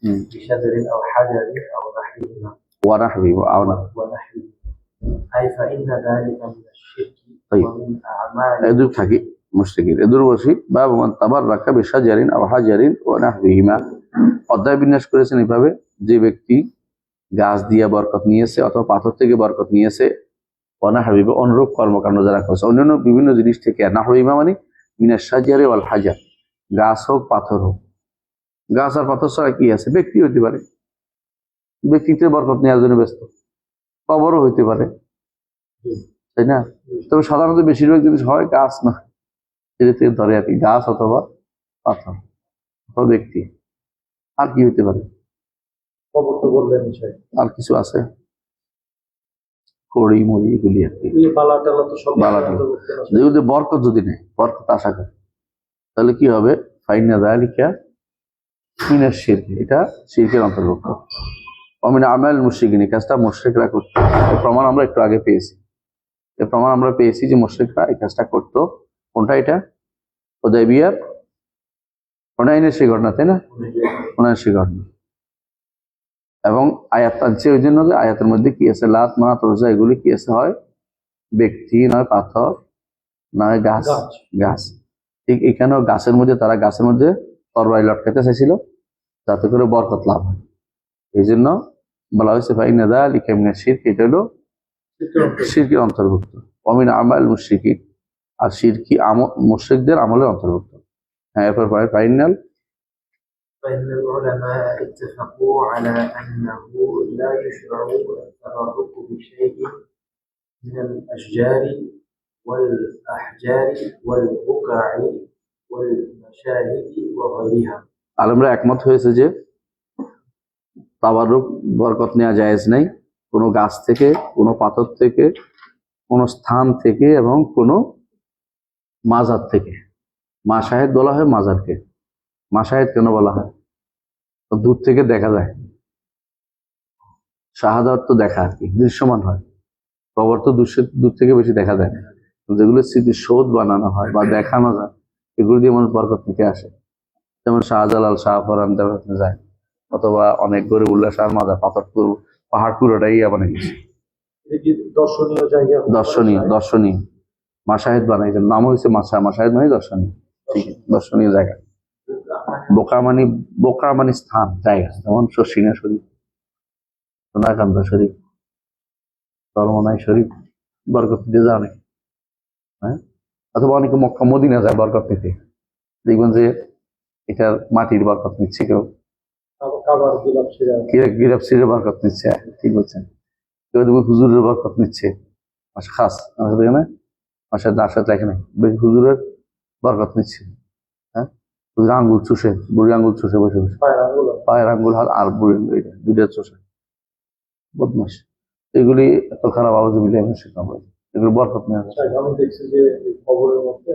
بشجر أو حجر أو نحوهما ونحوه ونحوه أي فإن ذلك من الشرك طيب. ومن أعمال এদুর থাকি মুশরিকিন এদুর বসি বাবু মান তাবাররাকা বিশাজারিন আও হাজারিন ওয়া নাহবিহিমা অধ্যায় বিন্যাস করেছেন এইভাবে যে ব্যক্তি গাছ দিয়ে বরকত নিয়েছে অথবা পাথর থেকে বরকত নিয়েছে ওয়া নাহবিহিমা অনুরূপ কর্মকাণ্ড যারা করেছে অন্যান্য বিভিন্ন জিনিস থেকে নাহবিহিমা মানে মিনাশ শাজারি ওয়াল হাজার গাছ হোক পাথর হোক গাছ আর পাথর ছাড়া কি আছে ব্যক্তি হইতে পারে ব্যক্তিত্বের বরকত নেওয়ার জন্য ব্যস্ত কবরও হইতে পারে তাই না তবে সাধারণত বেশিরভাগ জিনিস হয় গাছ না ধীরে ধীরে ধরে আর কি গাছ অথবা পাথর অথবা ব্যক্তি আর কি হইতে পারে কবর তো বললেন বিষয় আর কিছু আছে কড়ি মুড়ি এগুলি আর কি বালা টালা তো সব বালা টালা। যেগুলো বরকত যদি নেই বরকত আশা করে তাহলে কি হবে ফাইনা যালিকা মিনাশ শিরক এটা শিরকের অন্তর্ভুক্ত অমিন আমাল মুশরিকিন এই কাজটা মুশরিকরা করতো এই প্রমাণ আমরা একটু আগে পেয়েছি এই প্রমাণ আমরা পেয়েছি যে মুশরিকরা এই কাজটা করতো কোনটা এটা হুদায়বিয়ার হুনাইনের সেই ঘটনা তাই না হুনাইনের সেই ঘটনা এবং আয়াত টানছে ওই জন্য যে আয়াতের মধ্যে কি আছে লাত মানাত রোজা এগুলি কি আছে হয় ব্যক্তি নয় পাথর নয় গাছ গাছ ঠিক এখানেও গাছের মধ্যে তারা গাছের মধ্যে তরবারি লটকাতে চাইছিল যাতে করে বরকত লাভ হয় এই জন্য বলা হয়েছে ভাই নেদা লিখেমিনা শিরক এটা হলো শিরকের অন্তর্ভুক্ত অমিন আমাল মুশরিকিন আর শিরকি মুশরিকদের আমলের অন্তর্ভুক্ত হ্যাঁ এরপর ফাইনাল فإن العلماء اتفقوا على أنه لا يشرع التبرك بشيء من الأشجار والأحجار والبقع والمشاهد وغيرها আলেমরা একমত হয়েছে যে তাবারুক বরকত নেওয়া জায়েজ নাই কোনো গাছ থেকে কোনো পাথর থেকে কোনো স্থান থেকে এবং কোনো মাজার থেকে মাশাহেদ বলা হয় মাজারকে মাশাহেদ কেন বলা হয় দূর থেকে দেখা যায় শাহাদাত তো দেখা আর কি দৃশ্যমান হয় কবর তো দূর থেকে বেশি দেখা যায় না যেগুলো স্মৃতি শোধ বানানো হয় বা দেখানো যায় এগুলো দিয়ে মানুষ বরকত নিতে আসে যেমন শাহজালাল শাহফরান দেখাতে যায় অথবা অনেক গরিব উল্লাহ শাহ মাজার পাথরপুর পাহাড় পুরোটাই বানিয়ে গেছে দর্শনীয় জায়গা দর্শনীয় মাশাহেদ বানাইছে নাম হয়েছে মাশাহেদ মানে দর্শনীয় ঠিক দর্শনীয় জায়গা বোকা মানে স্থান জায়গা যেমন শর্ষিনা শরীফ সোনাকান্দা শরীফ চরমনাই শরীফ বরকত নিতে যাও নাকি হ্যাঁ অথবা অনেকে মক্কা মদিনা যায় বরকত নিতে দেখবেন যে এটার মাটির বরকত নিচ্ছে কেউ গিরাব সিরের বরকত নিচ্ছে ঠিক বলছেন কেউ দেখবে হুজুরের বরকত নিচ্ছে খাস এখানে মাসের দাসাত লেখে নাই হুজুরের বরকত নিচ্ছে হ্যাঁ হুজুর আঙ্গুল চুষে বুড়ি আঙ্গুল চুষে বসে বসে পায়ের আঙ্গুল আর বুড়ি আঙ্গুল এটা দুইটা চুষে বদমাস এগুলি এত খারাপ আওয়াজ মিলে আমি শেখাম এগুলো বরকত নেওয়া আমি দেখছি যে খবরের মধ্যে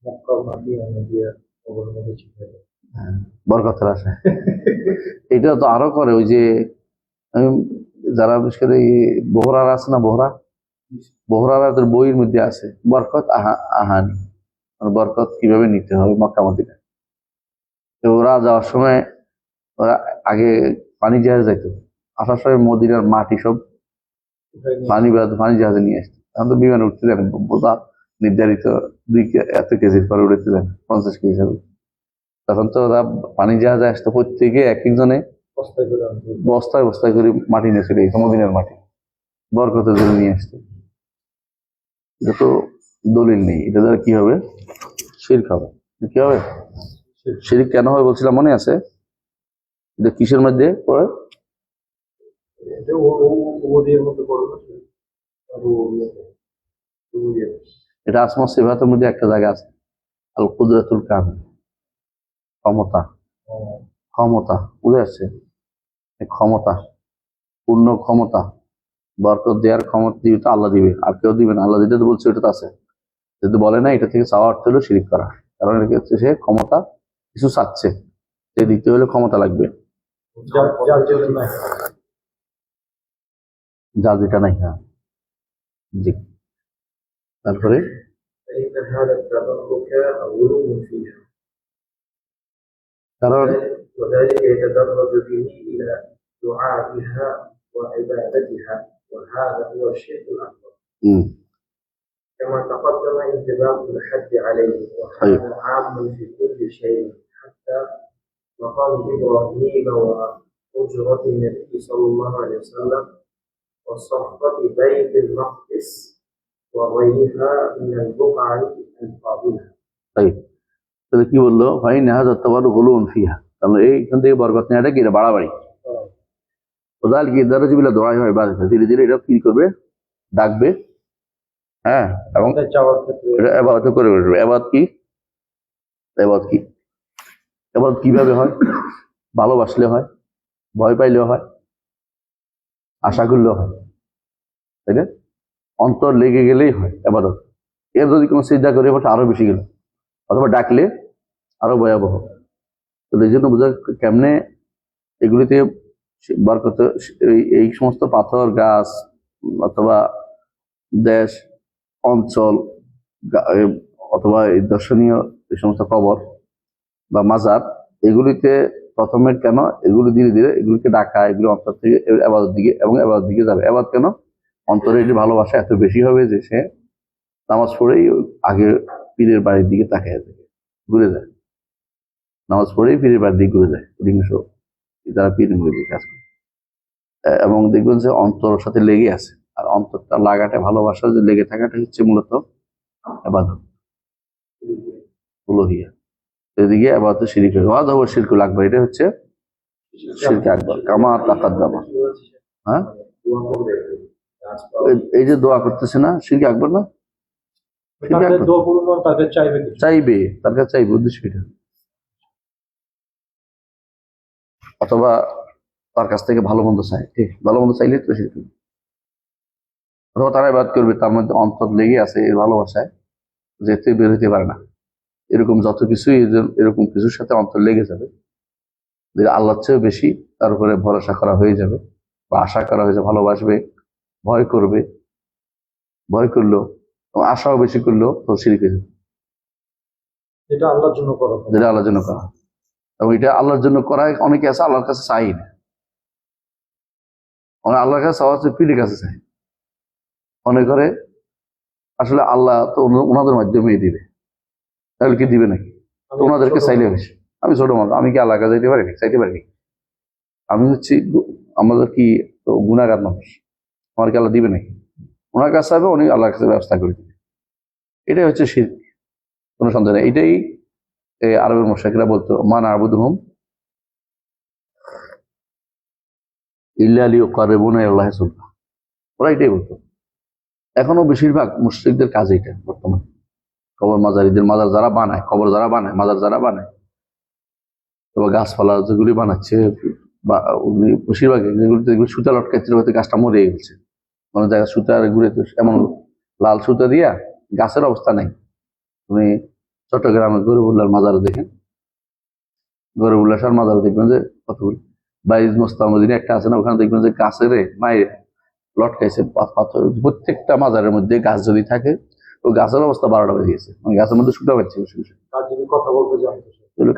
মক্কা মাটি দিয়ে খবরের মধ্যে বরকতের আসে এটা তো আরো করে ওই যে যারা বিশেষ করে বোহরার আছে না বোহরার বইয়ের মধ্যে আছে বরকত আহানি বরকত কিভাবে নিতে হবে মক্কা মদিনায় তো ওরা যাওয়ার সময় ওরা আগে পানি জাহাজে যাইতো আসার সময় মদিনার মাটি সব পানি জাহাজে নিয়ে আসতো এখন তো বিমানে উঠতে দেন বোঝা নির্ধারিত এত কেজির পরে উঠতে দেন 50 কেজি হিসাবে তখন তো ওরা পানি জাহাজে আসতো প্রত্যেকে এক একজনে বস্তায় বস্তায় করে মাটি নিয়ে চলে গেছে মদিনার মাটি বরকতের জন্য নিয়ে আসতো এটা তো দলিল নেই এটা দ্বারা কি হবে শিরক হবে কি হবে শিরক কেন হবে বলছিলাম মনে আছে এটা কিসের মধ্যে পড়ে এটা আসমা সিফাতের মধ্যে একটা জায়গা আছে আল কুদরাতুল কামিল ক্ষমতা বুঝে আসছে ক্ষমতা পূর্ণ ক্ষমতা বরকত দেওয়ার ক্ষমতা দিবে তো আল্লাহ দিবে আর কেউ দিবে না আল্লাহ দিতে তো বলছে ওটা তো আছে যদি বলে না এটা থেকে চাওয়া অর্থ হলো শিরিক করা কারণ এটা হচ্ছে সে ক্ষমতা কিছু চাচ্ছে সে দিতে হলে ক্ষমতা লাগবে যা যেটা নাই হ্যাঁ জি তারপরে কারণ وذلك يتدرج به إلى دعائها وعبادتها وهذا هو الشرك الأكبر হুম كما تقدم انطباق الحد عليه طيب وهذا عام في كل شيء حتى مقام إبراهيم وحجرة النبي صلى الله عليه وسلم وصفة بيت المقدس وغيرها من البقع الفاضلة. طيب তাহলে কি বললো ভাই নেহাজ তাবারু গুলুন ফিহা, তাহলে এইখান থেকে বরকত নেওয়াটা কি, এটা বাড়াবাড়ি। কোদাল কি দারাজ বিলা দোয়া হয় ইবাদত, ধীরে ধীরে এটা কি করবে, ডাকবে, হ্যাঁ, এবং চাওয়ার ক্ষেত্রে এটা ইবাদত করে উঠবে। ইবাদত কি, ইবাদত কি, ইবাদত কিভাবে হয়? ভালোবাসলে হয়, ভয় পাইলেও হয়, আশা করলেও হয়, তাই না? অন্তর লেগে গেলেই হয় ইবাদত। এর যদি কোনো সিজদা করে ওঠে আরো বেশি গেল, অথবা ডাকলে আরো ভয়াবহ। তো এই জন্য বোঝা কেমনে এগুলিতে বরকত, এই সমস্ত পাথর, গাছ অথবা দেশ, অঞ্চল, অথবা এই দর্শনীয় এই সমস্ত কবর বা মাজার, এগুলিতে প্রথমে কেন এগুলি ধীরে ধীরে এগুলিকে ডাকা, এগুলি অন্তর থেকে আবাদের দিকে এবং আবাদের দিকে যাবে। আবাদ কেন? অন্তরে এটি ভালোবাসা এত বেশি হবে যে সে নামাজ পড়েই আগে পীরের বাড়ির দিকে তাকিয়ে থাকে, ঘুরে যায়, নামাজ পড়েই পীরের বাড়ির দিকে ঘুরে যায় অধিকাংশ যারা পীর দিকে কাজ করে। এবং দেখবেন যে অন্তর সাথে লেগে আছে, আর অন্তরটা লাগাটা, ভালোবাসা যে লেগে থাকাটা হচ্ছে মূলত ইবাদত, উলুহিয়া। এদিকে ইবাদত শিরক হয়, ওয়াদ হওয়া শিরকুল আকবার, এটা হচ্ছে শিরক আকবার কামা তাকাদ্দামা। হ্যাঁ, এই যে দোয়া করতেছে না, শিরক আকবার না? তাদের দোয়া পূর্ণ তাদের চাইবে কিছু। চাইবে, তার কাছে চাইবে, উদ্দেশ্য এটা। অথবা তার কাছ থেকে ভালো মন্দ চাই, ঠিক ভালো মন্দ চাইলে তো শিরক। অথবা তারা ইবাদত করবে, তার মধ্যে অন্তর লেগে আছে এর ভালোবাসায়, যেতে বের হইতে পারে না। এরকম যত কিছুই এরকম কিছুর সাথে অন্তর লেগে যাবে, যে আল্লাহর চেয়েও বেশি তার উপরে ভরসা করা হয়ে যাবে বা আশা করা হয়েছে, ভালোবাসবে, ভয় করবে, ভয় করলো এবং আশাও বেশি করলো, তো শিরক হয়ে যাবে। যেটা আল্লাহর জন্য করা, যেটা আল্লাহর জন্য করা, এবং এটা আল্লাহর জন্য করায় অনেকে আছে আল্লাহর কাছে চাই না। আল্লাহর কাছে চাওয়া হচ্ছে পীরের কাছে চাই, মনে করে আসলে আল্লাহ তো ওনাদের মাধ্যমেই দিবে, তাহলে কি দিবে নাকি? তো ওনাদেরকে চাইলে হয়েছে। আমি ছোট মানুষ, আমি কি আল্লাহর কাছে যাইতে পারি? চাইতে পারি? আমি হচ্ছি আমাদের কি গুণাগার মানুষ, আমার কি আল্লাহ দিবে নাকি? ওনার কাছে চাইবে, উনি আল্লাহর কাছে ব্যবস্থা করে দিবে। এটাই হচ্ছে শিরক, কোনো সন্দেহ নেই। এটাই আরবের মুশরিকরা বলতো, মান আবুদুহুম ইল্লা লিয়ুকাররিবুনা ইলাল্লাহি যুলফা, ওরা এটাই বলতো। এখনো বেশিরভাগ মুশরিকদের কাজ এটা বর্তমানে। কবর মাজারিদের, মাজার যারা বানায়, কবর যারা বানায়, মাজার যারা বানায়, তবে গাছপালা যেগুলি বানাচ্ছে, বা বেশিরভাগ যেগুলি সুতা লটকাচ্ছে, হয়তো গাছটা মরে গেছে, কোনো জায়গায় সুতার ঘুরে এমন লাল সুতা দিয়া গাছের অবস্থা নাই। তুমি চট্টগ্রামের গরিবুল্লাহর মাজারে দেখেন, গরিবুল্লাহ শাহর মাজারে দেখবেন যে কতগুলি, বাইজ মোস্তামদিনে একটা আছে না, ওখানে দেখবেন যে গাছের মায়ের লটকাইছে পাথর। প্রত্যেকটা মাজারের মধ্যে গাছ যদি থাকে, ওই গাছের অবস্থা 12টা বেজে গেছে, গাছের মধ্যে সুতা পাচ্ছে বসে বসে, যদি কথা বলতে জানতো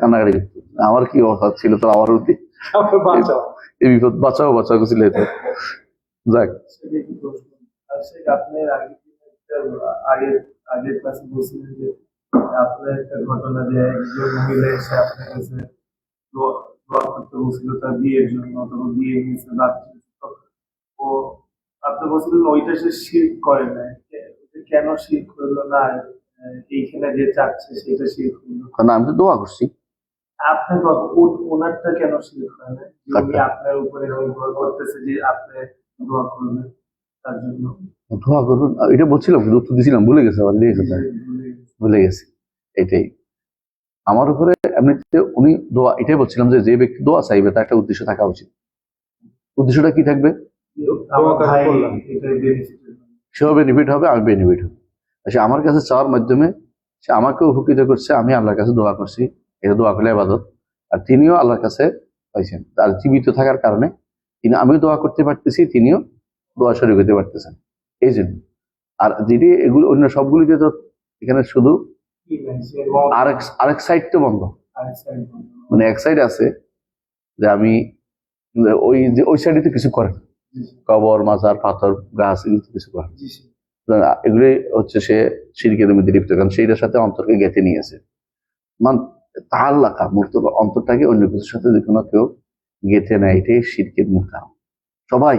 কান্নাকাটি করতো, আমার কি অবস্থা ছিল তো, আমার অতি এই বিপদ, বাঁচাও বাঁচাও ছিল। যাক, আপনি আগের ক্লাসে বলছিলেন যে আপনার একটা ঘটনা, যে একজন মহিলা এসে আপনার কাছে দোয়া করতে বলছিল তার বিয়ের জন্য, অথবা বিয়ে হয়েছে, ও আপনি বলছিলেন ওইটা সে শিরক করে না, কেন শিরক করলো না? এইখানে যে চাচ্ছে সেটা শিরক হলো না, আমি তো দোয়া করছি। আপনি ওনারটা কেন শিরক হয় না? উনি আপনার উপরে নির্ভর করতেছে যে আপনি দোয়া করবেন তার জন্য। দোয়া করবেন এটা বলছিলাম, উত্তর দিয়েছিলাম, ভুলে গেছে আবার, ভুলে গেছি। এটাই আমার উপরে এমনিতে উনি দোয়া, এটাই বলছিলাম যে যে ব্যক্তি দোয়া চাইবে তার একটা উদ্দেশ্য থাকা উচিত। উদ্দেশ্যটা কি থাকবে? সেও বেনিফিট হবে, আমি বেনিফিট হবে। সে আমার কাছে চাওয়ার মাধ্যমে সে আমাকে উপকৃত করছে, আমি আল্লাহর কাছে দোয়া করছি, এটা দোয়া করলে ইবাদত। আর তিনিও আল্লাহর কাছে পাইছেন, তার জীবিত থাকার কারণে আমিও দোয়া করতে পারতেছি, তিনিও দোয়া শরীক হতে পারতেছেন, এই জন্য। আর যেটি এগুলো অন্য সবগুলিতে তো এখানে শুধু আরেক সাইড তো বন্ধ, মানে এক সাইড আছে যে আমি ওই যে ওই সাইডে তো কিছু করে না। জি জি কবর মাজার পাথর গাছ এগুলো তো কিছু করে না। জি জি এগুলি হচ্ছে সে শিরকের মধ্যে লিপ্ত, কারণ সেইটার সাথে অন্তরকে গেঁথে নিয়েছে। মান তার লাখা মূর্ত অন্তরটাকে অন্য কিছুর সাথে যে কোনো কেউ গেঁথে নেয়, এটাই শিরকের মূল কারণ। সবাই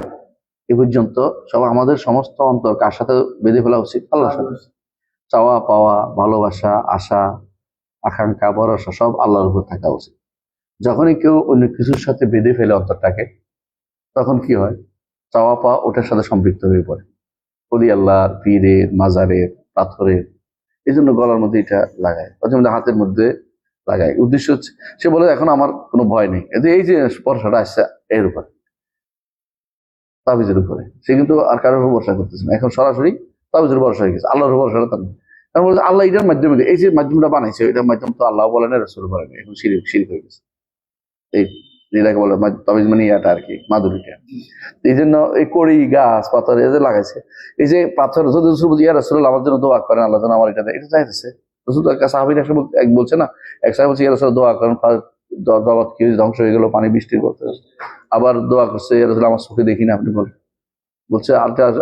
এ পর্যন্ত সব আমাদের সমস্ত অন্তর কার সাথে বেঁধে ফেলা উচিত? আল্লাহর সাথে। চাওয়া পাওয়া ভালোবাসা আশা আকাঙ্ক্ষা ভরসা সব আল্লাহর উপর থাকা উচিত। যখনই কেউ অন্য কিছুর সাথে বেঁধে ফেলে অন্তরটাকে, তখন কি হয়? চাওয়া পাওয়া ওটার সাথে সম্পৃক্ত হয়ে পড়ে, বলি আল্লাহর পীরের মাজারের পাথরের। এই জন্য গলার মধ্যে এটা লাগায়, প্রথমে হাতের মধ্যে লাগায়। উদ্দেশ্য হচ্ছে সে বলে এখন আমার কোনো ভয় নেই, এতে এই যে ভরসাটা আসছে এর উপরে, তাবিজের উপরে। সে কিন্তু আর কারোর উপর ভরসা করতেছে না, এখন সরাসরি তাবিজের ভরসা হয়ে গেছে, আল্লাহর উপর ভরসাটা তার নেই। কারণ বলছে আল্লাহ এটার মাধ্যমে, এই যে মাধ্যমটা বানাইছে এটার মাধ্যম তো আল্লাহ বলে না, রসুল বলে না, এখন শিরিক শিরিক হয়ে গেছে। এই যেটাকে বলে তাবিজ মানে ইয়াটা আর কি, মাধুরীটা। এই জন্য এই কড়ি গাছ পাথর এই যে লাগাইছে, এই যে পাথর যদি রসুল ইয়া রসুল আমার জন্য দোয়া করেন, আল্লাহ যেন আমার এটা দেয়, এটা চাইতেছে রসুল। সাহাবীর এক বলছে না, এক সাহেব বলছে ইয়া রসুল দোয়া করেন, জগৎ কি ধ্বংস হয়ে গেল পানি বৃষ্টির করতে। আবার দোয়া করছে ইয়া রসুল আমার চোখে দেখি না, আপনি বলেন। বলছে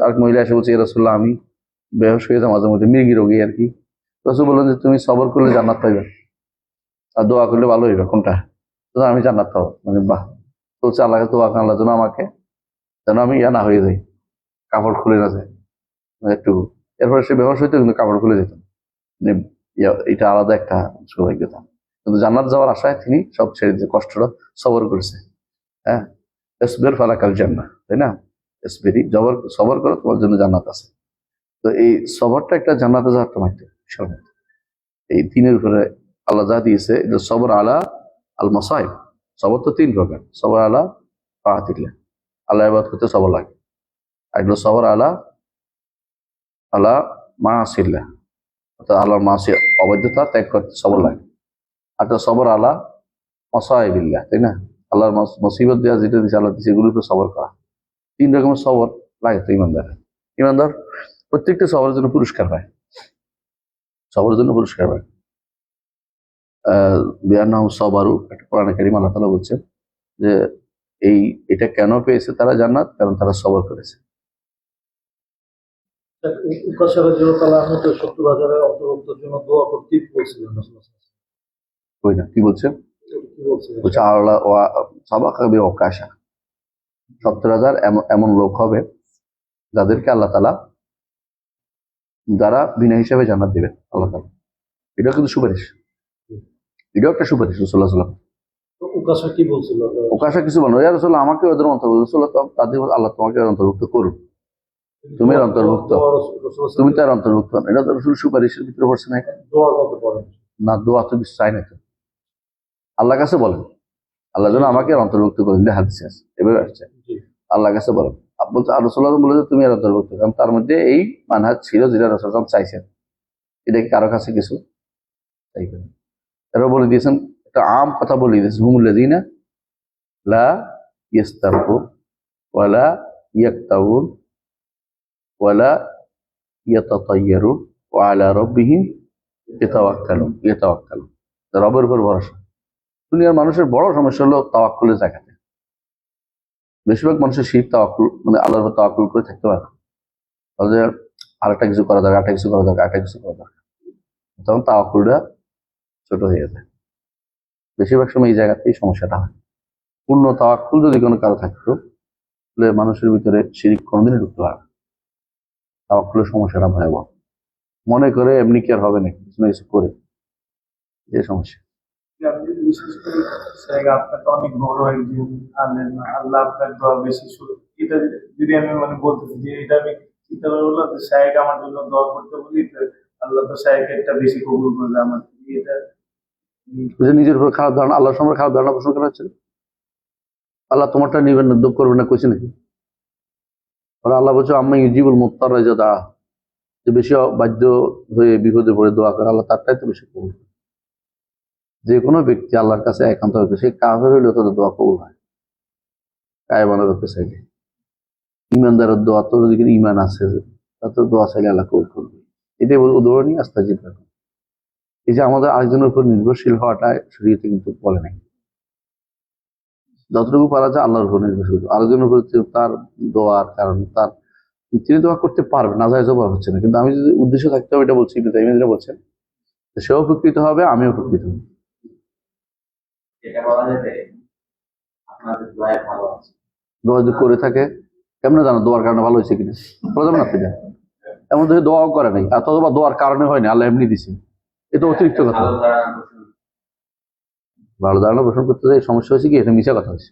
আর মহিলা এসে বলছে ইয়া রসুল্লাহ আমি বেহোশ হয়ে যাই মাঝে মধ্যে, মৃগী রোগী আর কি। রসুল বললেন যে তুমি সবর করলে জান্নাত পাইবে, আর দোয়া করলে ভালো হইবে, কোনটা? আমি জান্নাত পাবো। মানে বাহ, বলছে আল্লাহকে দোয়া করেন আল্লাহ যেন আমাকে, যেন আমি ইয়া না হয়ে যাই, কাপড় খুলে না যায় একটু। এরপরে সে বেহোশ হইতো কিন্তু কাপড় খুলে যেত। মানে এটা আলাদা একটা সৌভাগ্যতা। কিন্তু জান্নাত যাওয়ার আশায় তিনি সব ছেড়ে দিয়ে কষ্টটা সবর করেছে। হ্যাঁ, এসবের ফালাকাল জান্নাহ, তাই না? এসবেরি জবর সবর করো, তোমার জন্য জান্নাত আছে। তো এই সবরটা একটা জান্নাতে যাওয়ার একটা মাধ্যম। এই তিনের উপরে আল্লাহ যা দিয়েছে, এটা সবর আলা আল মাসাইব। সবর তো তিন প্রকার, সবর আলা তাআতিল্লাহ, আল্লাহ ইবাদত করতে সবর লাগে। আর এগুলো সবর আলা আলা মাআসিল্লাহ, অর্থাৎ আল্লাহর মাসি অবৈধতা ত্যাগ করতে সবর লাগে। আর তো সবর আলা মাসাইবিল্লাহ, তাই না? আল্লাহর মুসিবত দেওয়া যেটা দিচ্ছে আল্লাহ দিচ্ছে, এগুলোর উপর সবর করা। তিন রকমের সবর লাগে তো ইমানদার। ইমানদার প্রত্যেকটা সবরের জন্য পুরস্কার পায়, সবরের জন্য পুরস্কার পায়। বিয়ান্নাহু সাবারু, একটা কোরআনে কারীম আল্লাহ তাআলা বলছে যে এটা কেন পেয়েছে তারা জান্নাত, কারণ তারা সবর করেছে। উকাশারা জিরতালা আমি তো ৭০,০০০-এর অন্তর্ভুক্তের জন্য দোয়া করতে বলছিলেন রাসূলুল্লাহ সাল্লাল্লাহু আলাইহি ওই না কি বলছেন? ওয়াসাল্লাম। কি বলছিলেন? বলছে আল্লাহ সাবাকা বিওকাশা, ৭০,০০০ এমন লোক হবে যাদেরকে আল্লাহ তাআলা যারা বিনা হিসাবে জান্নাত দিবেন আল্লাহ তাআলা। এটাও কিন্তু সুপারিশ, এটাও একটা সুপারিশ রাসূলুল্লাহ সাল্লাল্লাহু আলাইহি ওয়াসাল্লাম। তো উকাশা কি বলছিল? ওকাশা কিছু বলো, ইয়া রাসূলুল্লাহ আমাকে ওদের অন্তর্ভুক্ত, রাসূলুল্লাহ তাদের আল্লাহ তোমাকে অন্তর্ভুক্ত করুন, তুমি এর অন্তর্ভুক্ত, তুমি তার অন্তর্ভুক্ত। এটা তো রসুল সুপারিশের ভিতরে পড়ছে না? দোয়ার মধ্যে পড়েন না, দোয়া তো কিছু চাই না তো, আল্লাহর কাছে বলেন আল্লাহ যেন আমাকে এর অন্তর্ভুক্ত করেন, হাদিসে আছে এভাবে আসছে। জি। আল্লাহর কাছে বলেন, বলছে আর রাসূলুল্লাহ বলে যে তুমি এর অন্তর্ভুক্ত, কারণ তার মধ্যে এই মানহাজ ছিল যেটা রাসূলুল্লাহ চাইছেন। এটা কি কারো কাছে কিছু চাইবেন? এরা বলে দিয়েছেন, একটা আম কথা বলে দিয়েছেন, হুমুল্লাযীনা লা ইস্তারকুন ওয়ালা ইয়াক্তাউন ওয়ালা ইয়াতাতায়্যারুন ওয়া আলা রাব্বিহিম ইয়াতাওয়াক্কালুন। রবের উপর ভরসা। দুনিয়ার মানুষের বড় সমস্যা হলো তাওয়াক্কুলের জায়গাতে। বেশিরভাগ মানুষের শিরক তাওয়াক্কুল, মানে আল্লাহর উপর তাওয়াক্কুল করে থাকতে পারে, তাহলে আরেকটা কিছু করা দরকার, আরেকটা কিছু করা দরকার, আরেকটা কিছু করা দরকার, তখন তাওয়াক্কুলটা ছোট হয়ে যায়। বেশিরভাগ সময় এই জায়গাতেই সমস্যাটা হয়। পূর্ণ তাওয়াক্কুল যদি কোনো কারো থাকতো, তাহলে মানুষের ভিতরে শিরক কোনোদিনই ঢুকতে পারে না। তাওয়াক্কুলের সমস্যাটা ভয়াবহ। মনে করে এমনি কি আর হবে না, কিছু না কিছু করে, এই সমস্যা। আপনি বিশেষ করে জায়গা আপনার তো অনেক বড় একজন আলেম, আল্লাহ আপনার দোয়া বেশি শুরু। এটা যদি আমি মানে বলতেছি যে এটা আমি চিন্তা করে বললাম যে শায়েক আমার জন্য দোয়া করতে বলি, তো আল্লাহ তো শায়েকের একটা বেশি কবুল করবে আমার থেকে। এটা যে নিজের উপর খারাপ ধারণা, আল্লাহর সম্পর্কে খারাপ ধারণা পোষণ করা হচ্ছে। আল্লাহ তোমারটা নিবেন না, দুঃখ করবে না, কইছে নাকি? ওরা আল্লাহ বলছে আম্মা ইউজিবুল মুত্তার রাজা দা, যে বেশি বাধ্য হয়ে বিপদে পড়ে দোয়া করে আল্লাহ তারটাই তো বেশি কবুল করে। যে কোনো ব্যক্তি আল্লাহর কাছে একান্ত হইতে, সে কাফের হইলেও তাদের দোয়া কবুল হয়, কায়বানা করতে চাইলে। ইমানদারের দোয়া তো যদি ইমান আছে, তাতে দোয়া চাইলে আল্লাহ কবুল করবে। এটাই উদাহরণই আস্তাজিব রাখুন। এই যে আমাদের আরেকজনের উপর নির্ভরশীল হওয়াটা শরীয়তে কিন্তু বলে নাই। যতটুকু পারা যায় আল্লাহর উপর নির্ভর করবে। আরেকজনের উপর তার দোয়ার কারণে তার তিনি দোয়া করতে পারবে না, যায় জবাব হচ্ছে না, কিন্তু আমি যদি উদ্দেশ্য থাকতে হবে এটা বলছি, কিন্তু ইবনে তাইমিয়া যেটা বলছেন সেও উপকৃত হবে, আমিও উপকৃত হব। এটা বলা যাবে আপনাদের দোয়ায় ভালো আছে। দোয়া যদি করে থাকে কেমনে জানো দোয়ার কারণে ভালো হয়েছে কিনা? বলা যাবে না তো এটা। এমন যদি দোয়াও করে নাই অথবা দোয়ার কারণে হয়নি, আল্লাহ এমনি দিছে, এ তো অতিরিক্ত কথা। ভালো ধারণা পোষণ ভালো ধারণা পোষণ করতে যাই সমস্যা হয়েছে কি, এটা মিশা কথা হয়েছে,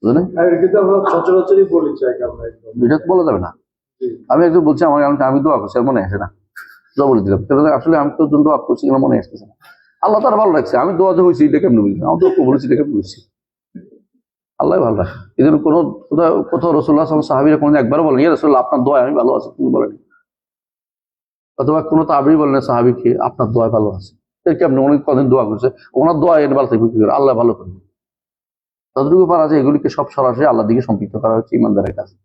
বুঝলেন? কিন্তু আমরা সচরাচরই বলি চাই আমরা একদম। এটা তো বলা যাবে না। আমি একজন বলছি আমার আমি দোয়া করছি, আর মনে আসে না, দোয়া বলে দিলাম, কারণ আসলে আমি তো দোয়া করছি আমার মনে আসতেছে না। আল্লাহ তার ভালো লাগছে, আমি দোয়া যে হয়েছি এটা কেমন বলছি, আমি তো বলেছি এটা কেমন বলছি, আল্লাহ ভালো রাখে। এই জন্য কোনো কোথাও রসুল্লাহ সাহাবীরা কোনো একবারও বলেন ইয়া রাসূলুল্লাহ আপনার দোয়া আমি ভালো আছি, কিন্তু বলেনি। অথবা কোনো তাবী বলেন সাহাবীকে আপনার দোয়া ভালো আছে, এর কেমন অনেক কদিন দোয়া করছে, ওনার দোয়া এর ভালো থাকবে কি করে, আল্লাহ ভালো করবে। ততটুকু পারা যায় এগুলিকে সব সরাসরি আল্লাহর দিকে সম্পৃক্ত করা হচ্ছে ইমানদারের কাছে।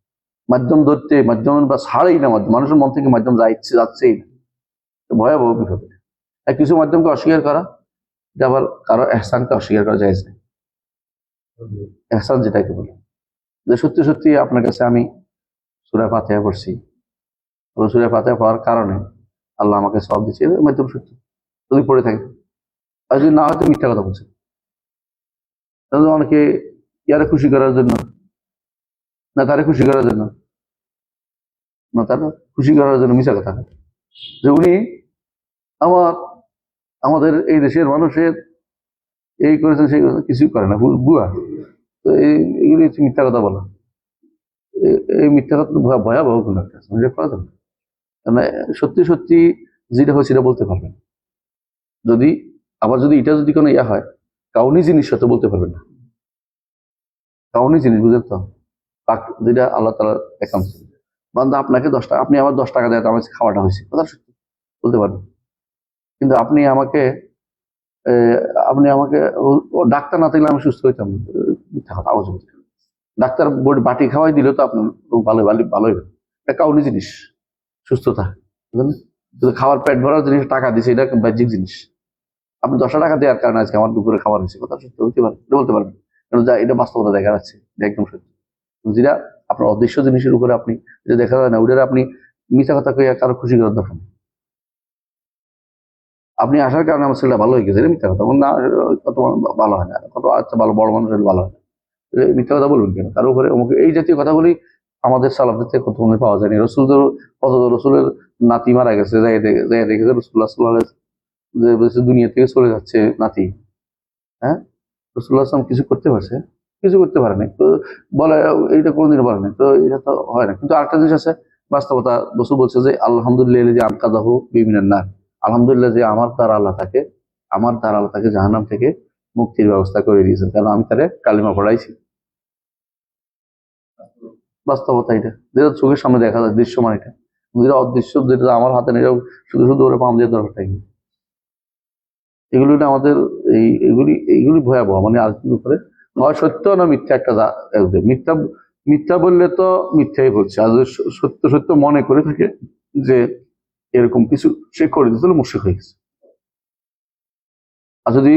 মাধ্যম ধরতে মাধ্যম বা ছাড়েই না, মাধ্যম মানুষের মন থেকে মাধ্যম যাচ্ছেই না, ভয়াবহ বিপদ। আর কিছু মাধ্যমকে অস্বীকার করা, এটা আবার কারো এহসানকে অস্বীকার করা যায় না। এহসান যেটাকে বলে যে সত্যি সত্যি আপনার কাছে আমি সূরা ফাতিহা পড়ছি, সূরা ফাতিহা পড়ার কারণে আল্লাহ আমাকে সওয়াব দিচ্ছে, এর মাধ্যম সত্য যদি পড়ে থাকে। আর যদি না হয়তো মিথ্যা কথা বলছে, তাহলে অনেকে ইয়ারে খুশি করার জন্য, না তারে খুশি করার জন্য, না তারা খুশি করার জন্য মিথ্যা কথা, যে উনি আমাদের এই দেশের মানুষের এই করেছেন সেই করেছেন, কিছুই করে না, বুয়া। তো এইগুলি হচ্ছে মিথ্যা কথা বলা। এই মিথ্যা কথা তো ভয়াবহ কোনো একটা আছে, এটা করা যাবে না। মানে সত্যি সত্যি যেটা হয় সেটা বলতে পারবেন। যদি আবার যদি এটা যদি কোনো ইয়া হয়, কাউনি জিনিস সাথে বলতে পারবেন না, কাউনি জিনিস, বুঝলেন তো, যেটা আল্লাহ তাআলার একান্ত বান্দা আপনাকে 10 টাকা, আপনি আমার 10 টাকা দেয় আমার খাওয়াটা হয়েছে, কথা সত্যি বলতে পারবেন। কিন্তু আপনি আমাকে আপনি আমাকে ডাক্তার না থাকলে আমি সুস্থ হইতাম না, মিথ্যা কথা, আওয়াজ বলতে। ডাক্তার বাটি খাওয়াই দিলে তো আপনার ভালো ভালো ভালো হইবে, এটা কাউনি জিনিস, সুস্থতা, বুঝলেন? কিন্তু খাওয়ার পেট ভরার জিনিস টাকা দিচ্ছে, এটা বাহ্যিক জিনিস। আপনি 10 টাকা দেওয়ার কারণে আজকে আমার দুপুরে খাবার হয়েছে, কথা সত্যি হতে পারে, এটা বলতে পারবেন, কারণ যা এটা বাস্তবতা দেখা যাচ্ছে, এটা একদম সত্যি। যেটা আপনার অদৃশ্য জিনিসের উপরে আপনি যেটা দেখা যায় না, ওটা আপনি মিথ্যা কথা কইয়া কারো খুশি করার দরকার নেই। আপনি আসার কারণে আমার ছেলেটা ভালো হয়ে গেছে, এটা মিথ্যা কথা, না কত ভালো হয় না, কত আচ্ছা ভালো বড় মানুষ হলে ভালো হয় না, মিথ্যা কথা বলবেন কেন কারো উপরে? এই জাতীয় কথাগুলি আমাদের সালাফদের থেকে কত মনে পাওয়া যায়নি। রসুলদের কত রসুলের নাতি মারা গেছে, যাই দেখেছে রসুল্লাহ সাল্লাহ যে বলছে দুনিয়া থেকে চলে যাচ্ছে নাতি, হ্যাঁ, রসুল্লাহ আসলাম কিছু করতে পারছে? কিছু করতে পারে নাই, তো বলে এইটা কোনোদিন বলে নাই, তো এটা তো হয় না। কিন্তু আরেকটা জিনিস আছে, বাস্তবতা, রসুল বলছে যে আলহামদুলিল্লাহ যে আনকাদাহু বিমিনান নার, আলহামদুলিল্লাহ যে আমার দ্বারা আল্লাহ তাকে জাহান্নাম থেকে মুক্তির ব্যবস্থা করে দিয়েছেন, কারণ আমি তারে কালিমা পড়াইছি। বাস্তবতা এটা, যেটা চোখের সামনে দেখা যায়, দৃশ্যমান, এটা যেটা অদৃশ্য, যেটা আমার হাতে নেই, শুধু শুধু ওরা পাম দিয়ে দরকারটাই নেই। এগুলো আমাদের এইগুলি ভয়াবহ, মানে আজকের উপরে হয় সত্য না মিথ্যা, একটা মিথ্যা মিথ্যা বললে তো মিথ্যাই বলছে, আর যদি সত্য সত্য মনে করে থাকে যে এরকম কিছু সে করে দিতে হলে মুশরিক হয়ে গেছে। আর যদি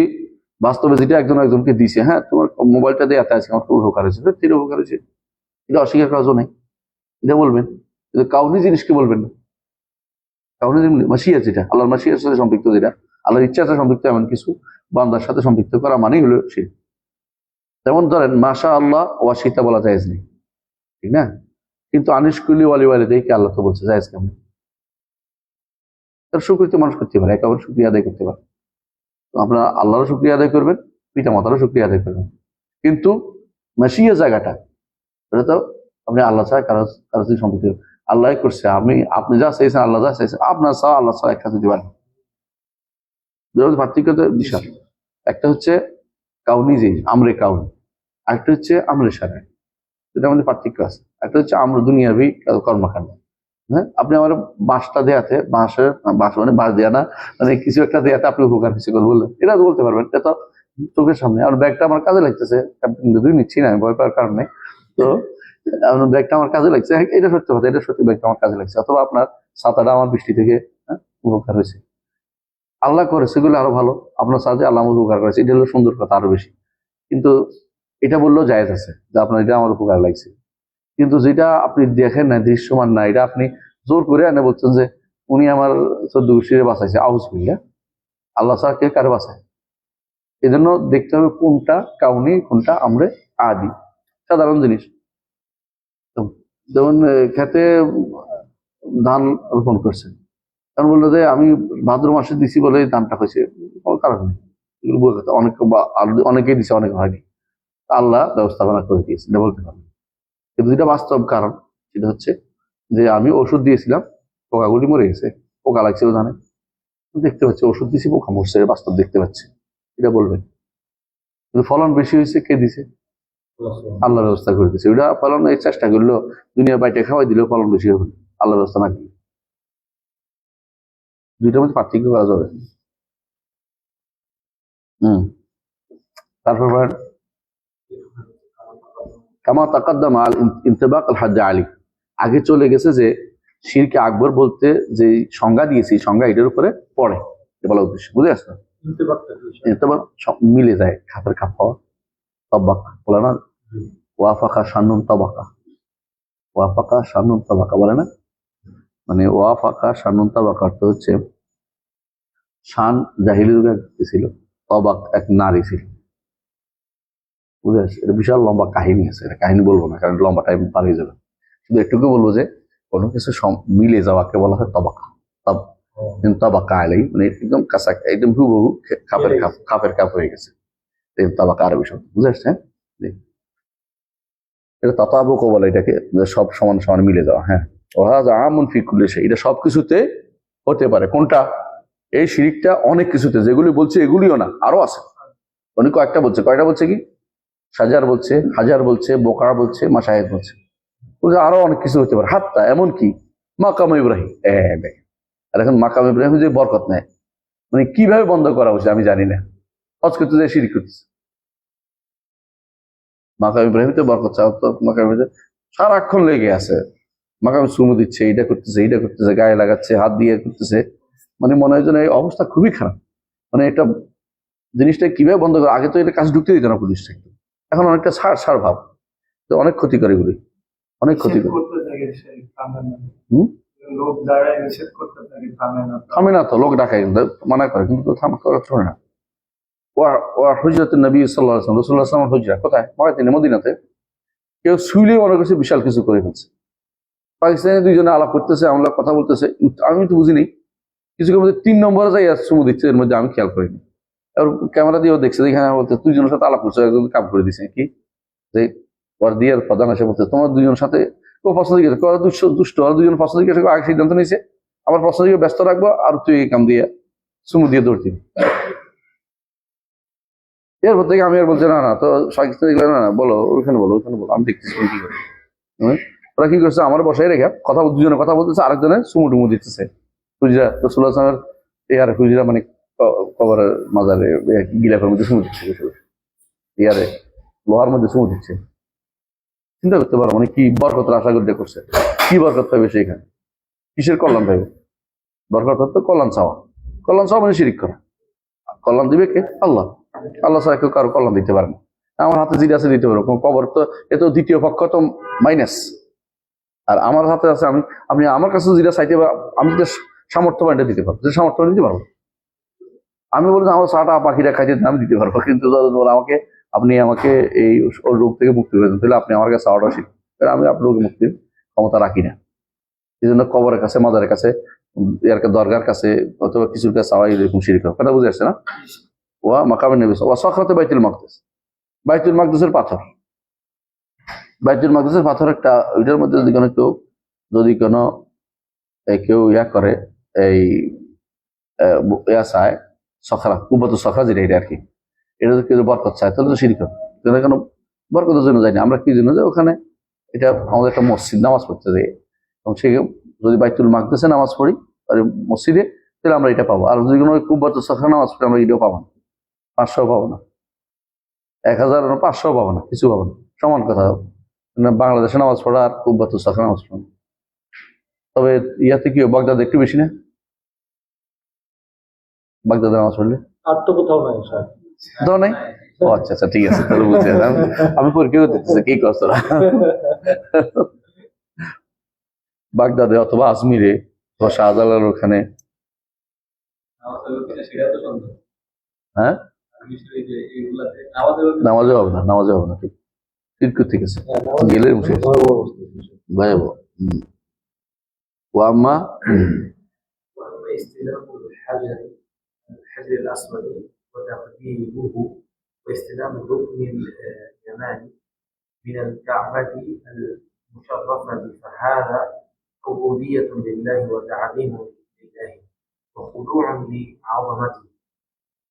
বাস্তবে যেটা একজনকে দিছে, হ্যাঁ তোমার মোবাইলটা দিয়ে আছে আমার খুব উপকার হয়েছে, তিন উপকার হয়েছে, এটা অস্বীকার করার জন্য এটা বলবেন, কিন্তু কাউনি জিনিসকে বলবেন না। কাউনি মাসিয়া, যেটা আল্লাহর মাসিয়ার সাথে সম্পৃক্ত, যেটা আল্লাহর ইচ্ছার সাথে সম্পৃক্ত, এমন কিছু বান্দার সাথে সম্পৃক্ত করা মানেই হলো সে। যেমন ধরেন মাশা আল্লাহ ওয়াশিতা বলা জায়েজ নেই, ঠিক না? কিন্তু আনিশকুলি ওয়ালি ওয়ালিদাইকে আল্লাহ তো বলছে জায়েজ কেমন? তার শুকরিয়া মানুষ করতে পারে, একেবারে শুকরিয়া আদায় করতে পারে। আপনারা আল্লাহরও শুকরিয়া আদায় করবেন, পিতা মাতারও শুকরিয়া আদায় করবেন, কিন্তু মাসিয়া জায়গাটা এটা তো আপনি আল্লাহ ছাড়া কারো সাথে সম্পৃক্ত, আল্লাহ করছে, আপনি যা চাইছেন আল্লাহ যা চাইছেন, আপনার চাওয়া আল্লাহ ছাড়া একটা দিতে পারেন। পার্থক্য তো বিশাল। একটা হচ্ছে কাউনি জিনিস, আমরে কাউনি, আরেকটা হচ্ছে আমরে সারা, এটা আমাদের পার্থক্য আছে। একটা হচ্ছে আমরা দুনিয়াবি কর্মকাণ্ড, হ্যাঁ, আপনি আমার বাঁশটা দেয়াতে, বাঁশ মানে বাঁশ দেয়া না, মানে কিছু একটা দেয়াতে আপনি উপকার হয়েছে বললেন, এটা তো বলতে পারবেন, এটা তো চোখের সামনে। আমার ব্যাগটা আমার কাজে লাগতেছে, যদিও নিচ্ছি না ভয় পাওয়ার কারণে, তো আপনার ব্যাগটা আমার কাজে লাগছে, এটা সত্যি কথা, এটা সত্যি ব্যাগটা আমার কাজে লাগছে, অথবা আপনার ছাতাটা আমার বৃষ্টি থেকে উপকার হয়েছে। আল্লাহ করে সেগুলো আরো ভালো, আপনার সাথে আল্লাহ আমাকে উপকার করেছে, এটা হলো সুন্দর কথা, আরো বেশি। কিন্তু এটা বললেও জায়েজ আছে যে আপনার এটা আমার উপকার লাগছে। কিন্তু যেটা আপনি দেখেন না, দৃশ্যমান না, এটা আপনি জোর করে এনে বলছেন যে উনি আমার 14 গোষ্ঠীরে বাঁচাইছে, আউযুবিল্লাহ, আল্লাহ ছাড়া কে কারে বাঁচায়? এই জন্য দেখতে হবে কোনটা কাউনি, কোনটা আমরে আদি, সাধারণ জিনিস। যেমন খেতে ধান রোপণ করছে, কারণ বললো যে আমি ভাদ্র মাসে দিছি বলে এই ধানটা হয়েছে, কোনো কারণ নেই। এগুলো বলে কথা অনেক অনেকেই দিছে, অনেক হয়নি, আল্লাহ ব্যবস্থাপনা করে দিয়েছে, এটা বলতে পারবে। কিন্তু যেটা বাস্তব কারণ সেটা হচ্ছে যে আমি ওষুধ দিয়েছিলাম, পোকাগুলি মরে গেছে, পোকা লাগছিল ধানে, দেখতে পাচ্ছি ওষুধ দিয়েছি, পোকা মরছে, বাস্তব দেখতে পাচ্ছি, এটা বলবেন। কিন্তু ফলন বেশি হয়েছে, কে দিছে? আল্লাহ ব্যবস্থা করে দিচ্ছে। ওইটা ফলন এই চেষ্টা করলো, দুনিয়া বাইটে খাওয়াই দিলেও ফলন বেশি হবে, আল্লাহ ব্যবস্থা না করলে। দুইটার মধ্যে পার্থক্য করা যাবে। তারপর কামা তাকাদ্দাম আল ইনতিবাক আল হাজ্জ আলী, আগে চলে গেছে যে শিরকে আকবর বলতে যে সংজ্ঞা দিয়েছি, সংজ্ঞা এটার উপরে পড়ে, বলা উদ্দেশ্য, বুঝে আসতো? ইনতিবাক মিলে যায়, খাপের খাপ হওয়া, তবাক বলে না, ওয়াফাকা শানুন তবাকা, ওয়াফাকা শানুন তবাকা বলে না, মানে ওয়াফাকা শানুন তবাকা অর্থ হচ্ছে শান জাহিলি যুগে ছিল, তবাক এক নারী ছিল, বুঝে আসছে? এটা বিশাল লম্বা কাহিনী আছে, এটা কাহিনী বলবো না কারণ লম্বা টাইম পার হয়ে যাবে, শুধু একটুকু বলবো যে কোনো কিছু মিলে যাওয়াকে বলা হয় তবাকা। তবাকা আলাই মানে একদম কাঁচা, একদম হুবহু খাপের কাপ হয়ে গেছে, তবাকা আরবি শব্দ, বুঝে আসছে? এটা তাতাবুক বলে এটাকে, সব সমান সমান মিলে যাওয়া। হ্যাঁ, ওয়াজ আমুন ফি কুল্লি শাই, এটা সবকিছুতে হতে পারে। কোনটা? এই শিরিকটা অনেক কিছুতে, যেগুলি বলছে এগুলিও না, আরো আছে। উনি কয়েকটা বলছে, কয়টা বলছে কি? সাজার বলছে, হাজার বলছে, বোকার বলছে, মাশায়েখ বলছে, আরো অনেক কিছু হতে পারে। হাত্তা এমন কি মাকাম ইব্রাহিম, আর এখন মাকাম ইব্রাহিম যে বরকত নেয়, মানে কিভাবে বন্ধ করা হচ্ছে আমি জানি না, হজ করতে যায় শিরিক করতেছে। মাকাম ইব্রাহিমতে বরকত চাও তো, মাকাম ইব্রাহিম সারাক্ষণ লেগে আছে, মাকাম চুমু দিচ্ছে, এইটা করতেছে, এইটা করতেছে, গায়ে লাগাচ্ছে, হাত দিয়ে করতেছে, মানে মনে হয় যেন এই অবস্থা খুবই খারাপ। মানে এটা জিনিসটা কিভাবে বন্ধ করে, আগে তো এটা কাজ ঢুকতে দিত না পুলিশটা, এখন অনেকটা ছাড় ভাব, তো অনেক ক্ষতি করে এগুলি, অনেক ক্ষতি করে। লোক দাঁড়ায় নিষেধ করতে থাকে, থামে না তো, লোক ডাকায় মানা করে, কিন্তু থামা করা চলে না। হুজরাত নবী সাল্লাল্লাহু আলাইহি ওয়াসাল্লাম, রাসূলুল্লাহ সাল্লাল্লাহু আলাইহি ওয়াসাল্লাম হুজরা কোথায়? তিনি মদিনাতে। কেউ শুইলেই মনে করছে বিশাল কিছু করে ফেলছে। পাকিস্তানি দুইজনে আলাপ করতেছে, আমরা কথা বলতেছে, আমি তো বুঝিনি, কিছুক্ষণ মধ্যে 3 নম্বরে যাই চুমু দিচ্ছে, এর মধ্যে আমি খেয়াল করিনি। আর ক্যামেরা দিয়েও দেখছে, এখানে বলতে দুইজনের সাথে আলাপ করছে, একজন কাম করে দিচ্ছে কি যে ওর দিয়ার প্রধান এসে বলতে তোমার দুজন সাথে ও পছন্দ গেছে, ওরা দুষ্ট, ওরা দুজন পছন্দ গেছে, আগে সিদ্ধান্ত নিয়েছে আমার পছন্দ ব্যস্ত রাখবো, আর তুই এই কাম দিয়ে চুমু দিয়ে দৌড়তি। এরপর থেকে আমি আর বলছি না তো না বলো ওইখানে বলো, আমি দেখতেছি কি করে। ওরা কি করছে, আমার বসায় রেখে দুজনে কথা বলতেছে, আরেকজনে চুমু টুমু দিতেছে। হুজরা রাসূলুল্লাহ সাল্লাল্লাহু আলাইহি ওয়াসাল্লামের হুজরা মানে কবরের মাজারে গিলাফের মধ্যে চুমু দিচ্ছে, ইয়ারে লোহার মধ্যে চুমু দিচ্ছে। চিন্তা করতে পারো মানে কি বরকতের আশা করতে করছে, কি বরকত পাবে সেখানে, কিসের কল্যাণ পাবে? বরকত তো কল্যাণ চাওয়া মানে শিরিক করা। কল্যাণ দিবে কে? আল্লাহ। আল্লাহ ছাড়া কেউ কারো কল্যাণ দিতে পারে না। আমার হাতে যেটা আছে দিতে পারবো, কবর তো এ তো দ্বিতীয় পক্ষ তো মাইনাস, আর আমার হাতে আছে, আপনি আমার কাছে যেটা চাইতে আমি যেটা সামর্থ্য এটা দিতে পারবো, যেটা সামর্থ্য দিতে পারবো। আমি বলি আমার চাটা পাখিরা খাইতে আমি দিতে পারবো, কিন্তু আপনি আমাকে এই রোগ থেকে মুক্তি করে দেন, তাহলে আপনি আমার কাছে চাওয়াটা শিখবেন, আমি আপনার রোগ মুক্তির ক্ষমতা রাখি না। এই জন্য কবরের কাছে, মাজারের কাছে, দরগার কাছে অথবা কিছুর কাছে চাওয়া এরকম শিরিক, কথা বুঝে আসছে না? ওয়া মাকামের নবী ওয়া সখরাতে বাইতুল মাকদিস, বাইতুল মাকদিসের পাথর, বাইতুল মাকদিসের পাথর একটা, ওইটার মধ্যে যদি কোনো কেউ ইয়া করে, এই ইয়া চায়, সখরা কুব্বতুস সখরা যেটা, এটা আর কি, এটা যদি কেউ বরকত চায় তাহলে তো শিরিক হবে। কেন বরকতের জন্য যায়নি, আমরা কি জন্য যাই ওখানে? এটা আমাদের একটা মসজিদ, নামাজ পড়তে যাই, এবং সে যদি বাইতুল মাকদিসে নামাজ পড়ি আর মসজিদে, তাহলে আমরা এটা পাবো। আর যদি কোনো কুব্বতুস সখরা নামাজ পড়ি, আমরা এটাও পাবো না, 500 পাবো না, 1000-500 পাবো না, কিছু পাবো না, সমান কথা। বাংলাদেশে নামাজ পড়া আর কুব্বতুস সখরা নামাজ পড়া, তবে ইয়াতে কি বাগদাদ একটু বেশি না? বাগদাদে নামাজ পড়লে আর তো কোথাও নাই, দাও নাই, ও আচ্ছা আচ্ছা, ঠিক আছে, তাহলে বুঝে গেলাম। আমি পরীক্ষা করতেছি কি করছ তোরা। বাগদাদে অথবা আজমিরে অথবা শাহজালাল ওখানে। সেটা তো সন্দেহ। হ্যাঁ, নামাজে হবে না, নামাজে হবে না, ঠিক ঠিক ঠিক আছে, গেলে মুশকিল, ভয়াবহ। ওয়াম্মা وأما استلام الحجر الأسود وتقديمه واستلام الركن اليماني من الكعبة المشرفة فهذا عبودية لله وتعظيم لله وخضوع لعظمته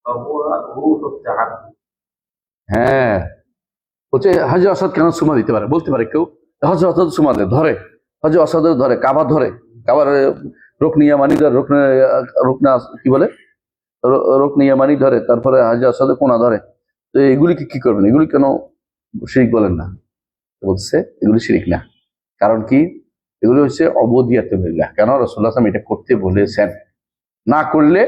فهو روح التعبد. হ্যাঁ, হচ্ছে হাজর আসাদ কেন সুমা দিতে পারে, বলতে পারে কেউ হজর আসাদ সুমা দেয়, ধরে হজর আসাদের ধরে, কাবা ধরে, কাবার রুকনি ইয়ামানি ধরে, রুকনা কি বলে, রুকনি ইয়ামানি ধরে, তারপরে হাজর আসাদের কোনা ধরে। তো এগুলিকে কি করবেন, এগুলি কেন শিরিক বলেন না? বলছে এগুলি শিরিক না, কারণ কি এগুলি হচ্ছে অবদিয়াতুল্লাহ। কেন? রাসূলুল্লাহ সাল্লাল্লাহু আলাইহি ওয়াসাল্লাম এটা করতে বলেছেন, না করলে